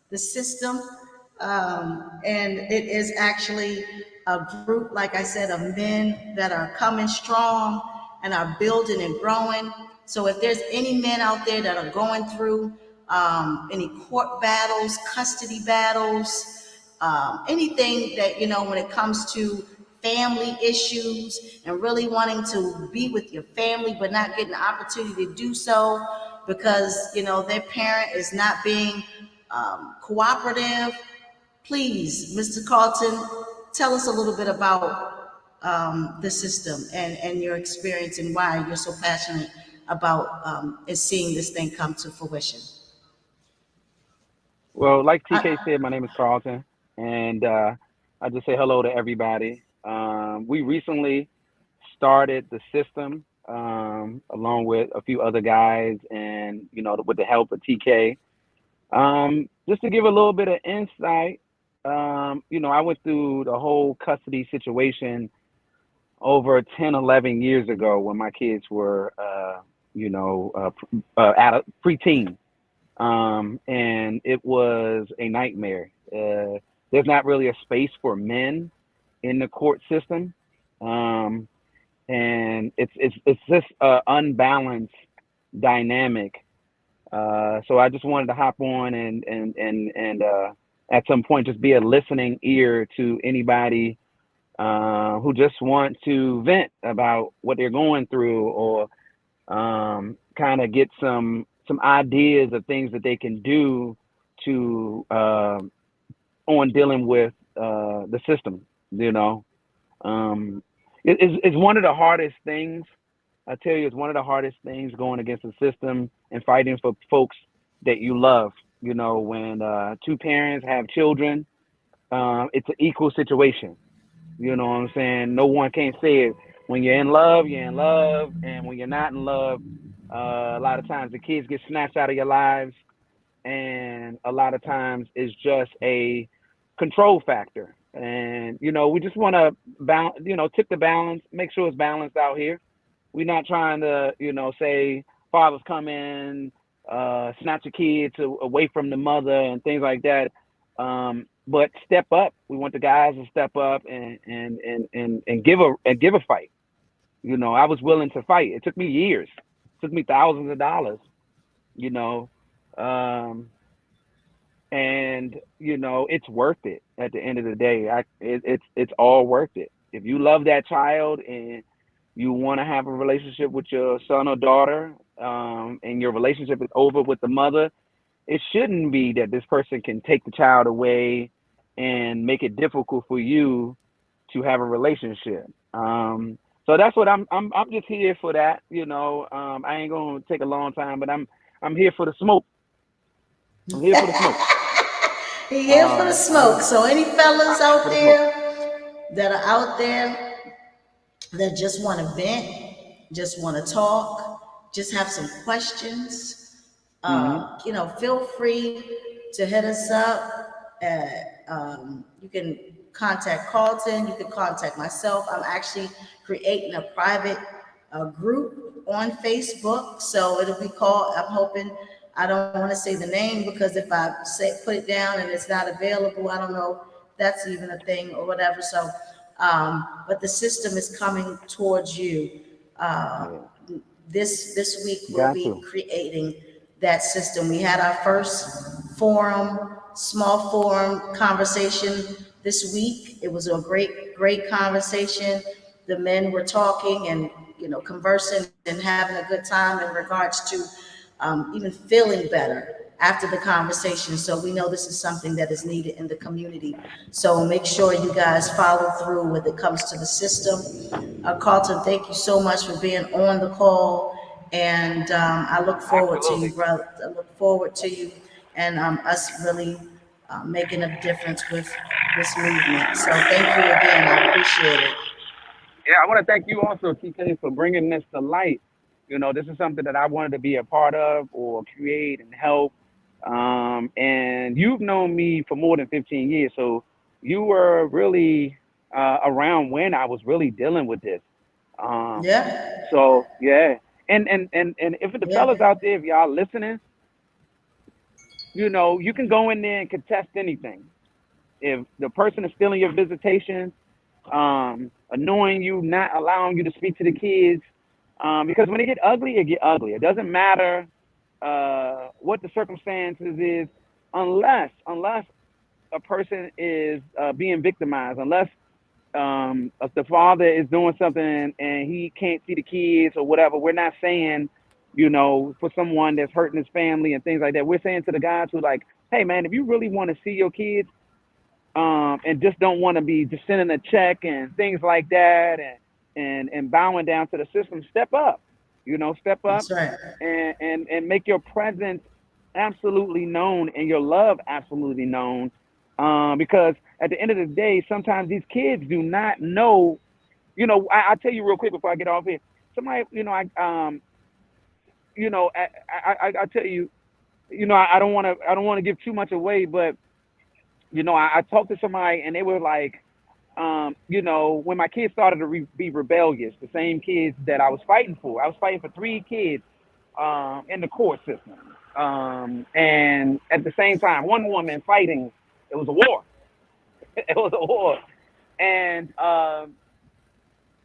The system, and it is actually a group, like I said, of men that are coming strong and are building and growing. So if there's any men out there that are going through any court battles, custody battles, anything that, when it comes to family issues and really wanting to be with your family but not getting the opportunity to do so because their parent is not being cooperative. Please, Mr. Carlton, tell us a little bit about the system and your experience and why you're so passionate about and seeing this thing come to fruition. Well, like TK I, said, my name is Carlton, and I just say hello to everybody. We recently started the system along with a few other guys, and with the help of TK. Just to give a little bit of insight, I went through the whole custody situation over 10, 11 years ago when my kids were, at a preteen. And it was a nightmare. There's not really a space for men in the court system. Um, and it's just unbalanced dynamic. So I just wanted to hop on and at some point just be a listening ear to anybody who just want to vent about what they're going through or kind of get some ideas of things that they can do to on dealing with the system. You know, um, it's one of the hardest things. I tell you, it's one of the hardest things going against the system and fighting for folks that you love. When two parents have children, it's an equal situation. You know what I'm saying? No one can say it. When you're in love, you're in love, and when you're not in love, a lot of times the kids get snatched out of your lives, and a lot of times it's just a control factor. And we just want to balance, tip the balance, make sure it's balanced out here. We're not trying to, say fathers come in, snatch a kid away from the mother and things like that. But step up. We want the guys to step up and give a fight. I was willing to fight. It took me years. It took me thousands of dollars. You know, um, and it's worth it at the end of the day. It's all worth it. If you love that child and you want to have a relationship with your son or daughter, and your relationship is over with the mother, it shouldn't be that this person can take the child away and make it difficult for you to have a relationship. So that's what I'm just here for that. I ain't gonna take a long time, but I'm here for the smoke. I'm here for the smoke. He here for the I'm smoke. So any fellas here out for the smoke. there that are out there that just want to vent, just want to talk, just have some questions, Hmm. feel free to hit us up. You can contact Carlton. You can contact myself. I'm actually creating a private group on Facebook, so it'll be called. I'm hoping. I don't want to say the name because if I say put it down and it's not available, I don't know if that's even a thing or whatever. So, but the system is coming towards you. Uh, Yeah, this week we'll got be to. creating that system. We had our first forum, small forum conversation this week. It was a great conversation. The men were talking and conversing and having a good time in regards to even feeling better after the conversation. So we know this is something that is needed in the community. So make sure you guys follow through when it comes to the system. Carlton, thank you so much for being on the call. And I look forward to you, Absolutely. brother. I look forward to you and us really making a difference with this movement. So thank you again. I appreciate it. Yeah, I want to thank you also, TK, for bringing this to light. This is something that I wanted to be a part of or create and help. And you've known me for more than 15 years, so you were really around when I was really dealing with this. Um, Yeah, so yeah, and if the yeah. fellas out there, if y'all listening, you can go in there and contest anything. If the person is stealing your visitation, annoying you, not allowing you to speak to the kids. Because when it get ugly, it get ugly. It doesn't matter what the circumstances is, unless a person is being victimized, unless if the father is doing something and he can't see the kids or whatever. We're not saying, for someone that's hurting his family and things like that. We're saying to the guys who like, hey man, if you really want to see your kids, and just don't want to be just sending a check and things like that, and bowing down to the system. Step up, step up, That's right. and make your presence absolutely known and your love absolutely known. Because at the end of the day, sometimes these kids do not know. I'll tell you real quick before I get off here. Somebody, I tell you, I don't want to give too much away, but I talked to somebody and they were like, when my kids started to be rebellious, the same kids that I was fighting for three kids in the court system. And at the same time, one woman fighting, it was a war. It was a war. And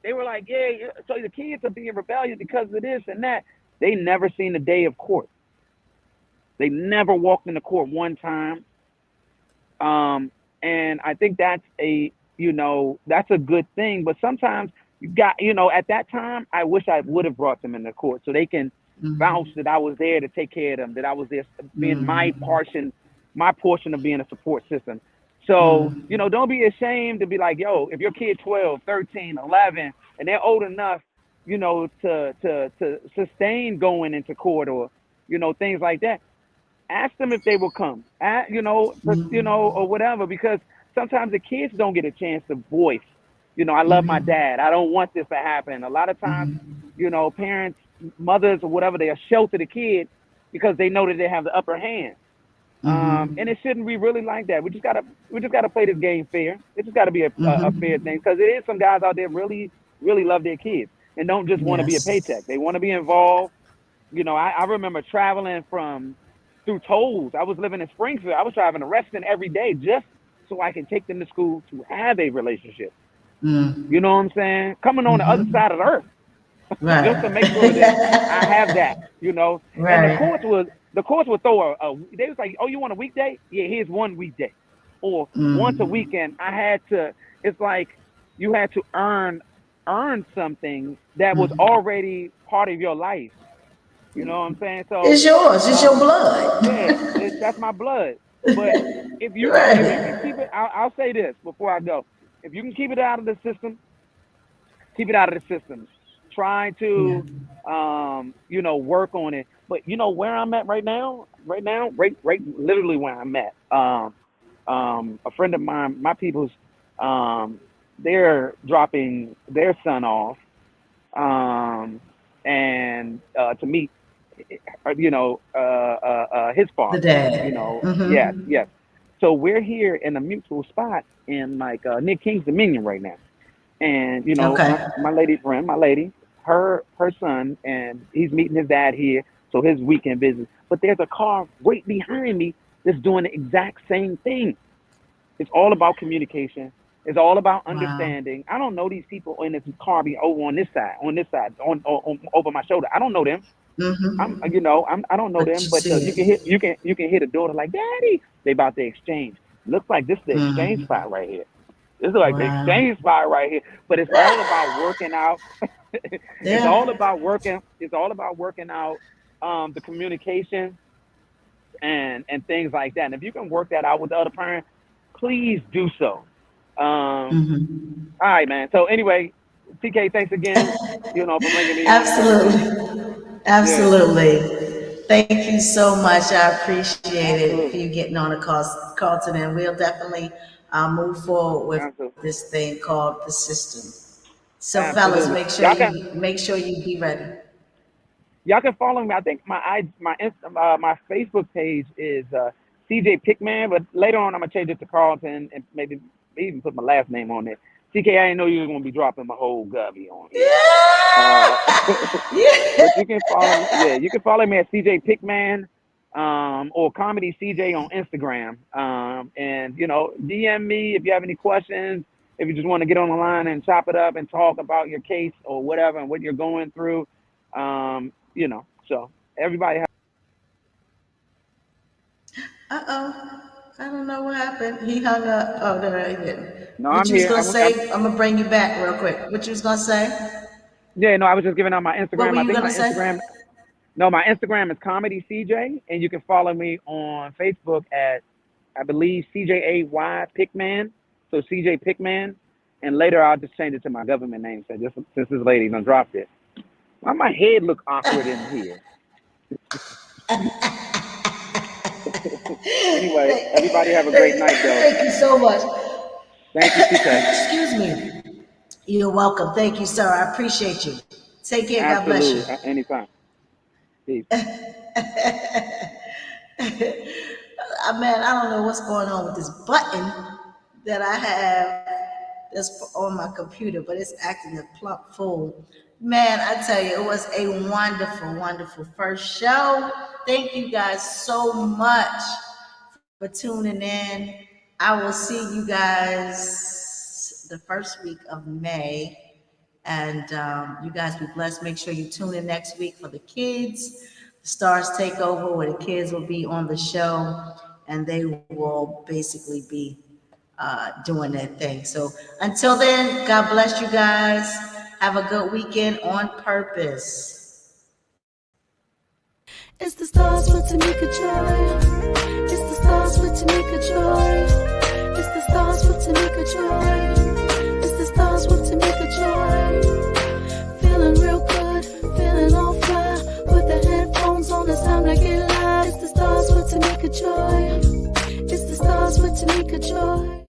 they were like, yeah, yeah, so the kids are being rebellious because of this and that. They never seen the day of court. They never walked into court one time. And I think that's a good thing. But sometimes you got, at that time, I wish I would have brought them into court so they can vouch Mm-hmm. that I was there to take care of them, that I was there being Mm-hmm. my portion of being a support system. So, Mm-hmm. don't be ashamed to be like, yo, if your kid 12, 13, 11, and they're old enough, to sustain going into court or, things like that, ask them if they will come, or whatever, because sometimes the kids don't get a chance to voice, I love my Mm-hmm. dad. I don't want this to happen. A lot of times, Mm-hmm. parents, mothers, or whatever, they'll shelter the kid because they know that they have the upper hand. And Mm-hmm. it shouldn't be really like that. We just gotta play this game fair. It just gotta be a fair Mm-hmm. thing because there is some guys out there really, really love their kids and don't just want to be a Yes. paycheck. They want to be involved. I remember traveling through tolls. I was living in Springfield. I was driving to Reston every day just so I can take them to school to have a relationship. You know Mm. what I'm saying? Coming on the other Mm-hmm. side of the earth just to make sure that I have Right. that. And Right. the courts would throw they was like, oh, you want a weekday? Yeah, here's one weekday. Or once a Mm. weekend. It's like you had to earn something that was Mm. already part of your life. You know what I'm saying? So, It's yours. It's your um, blood. yeah, that's my blood. But if you can keep it, I'll say this before I go. If you can keep it out of the system, keep it out of the system. Try Yeah. to, work on it. But where I'm at right now, right, literally where I'm at. A friend of mine, my people's, um, they're dropping their son off, um, and to meet, his The father. dad. Yes, Mm-hmm. yes. So we're here in a mutual spot in like Nick King's Dominion right now, and Okay. my lady friend, her son, and he's meeting his dad here, so his weekend visit. But there's a car right behind me that's doing the exact same thing. It's all about communication. It's all about Wow. understanding. I don't know these people in this car be over on this side, on over my shoulder. I don't know them. Mm-hmm. I don't know But them, you but see you can it. hit you can hit a daughter like, Daddy. They about to exchange. Looks like this is the exchange Mm-hmm. spot right here. This is like the Wow. exchange spot right here. But it's all about working out. It's Yeah. all about working. It's all about working out the communication and things like that. And if you can work that out with the other parent, please do so. All right, man. So anyway, TK, thanks again, for bringing me on and everything. Absolutely. Yeah, Absolutely. Thank you so much. I appreciate it for absolutely, you getting on the call, Carlton, and we'll definitely move forward with absolutely, this thing called the system. So, fellas, absolutely. make sure you be ready. Y'all can follow me. I think my Facebook page is CJ Pickman, but later on I'm gonna change it to Carlton and maybe even put my last name on there. TK, I didn't know you were gonna be dropping my whole gubby on here. Uh, Yeah. but you can follow me. Yeah, you can follow me at CJ Pickman, or Comedy CJ on Instagram. And DM me if you have any questions. If you just want to get on the line and chop it up and talk about your case or whatever and what you're going through. So everybody have. Uh-oh. I don't know what happened. He hung up. Oh, no, he didn't. No, What I'm you was here. gonna say? I'm gonna bring you back real quick. What you was gonna say? Yeah, no, I was just giving out my What were Instagram. I you think gonna my say? Instagram. No, my Instagram is Comedy CJ, and you can follow me on Facebook at, I believe, CJAY Pickman. So CJ Pickman, and later I'll just change it to my government name. So just since this lady done dropped it, why my head look awkward in here? Anyway, everybody have a great night, though. Thank you so much. Thank you, TK. Excuse me. You're welcome. Thank you, sir. I appreciate you. Take care. God bless you. Absolutely, anytime. Peace. Man, I don't know what's going on with this button that I have that's on my computer, but it's acting a plump fool. Man, I tell you, it was a wonderful, wonderful first show. Thank you guys so much for tuning in. I will see you guys the first week of May. And you guys be blessed. Make sure you tune in next week for the kids. The Stars Takeover, where the kids will be on the show and they will basically be doing their thing. So until then, God bless you guys. Have a good weekend on purpose. It's the stars with Tamika Joy. It's the stars with Tamika Joy. It's the stars with Tamika Joy. It's the stars with Tamika Joy. Feeling real good, feeling all fly. With the headphones on, it's time to get live. It's the stars with Tamika Joy. It's the stars with Tamika Joy.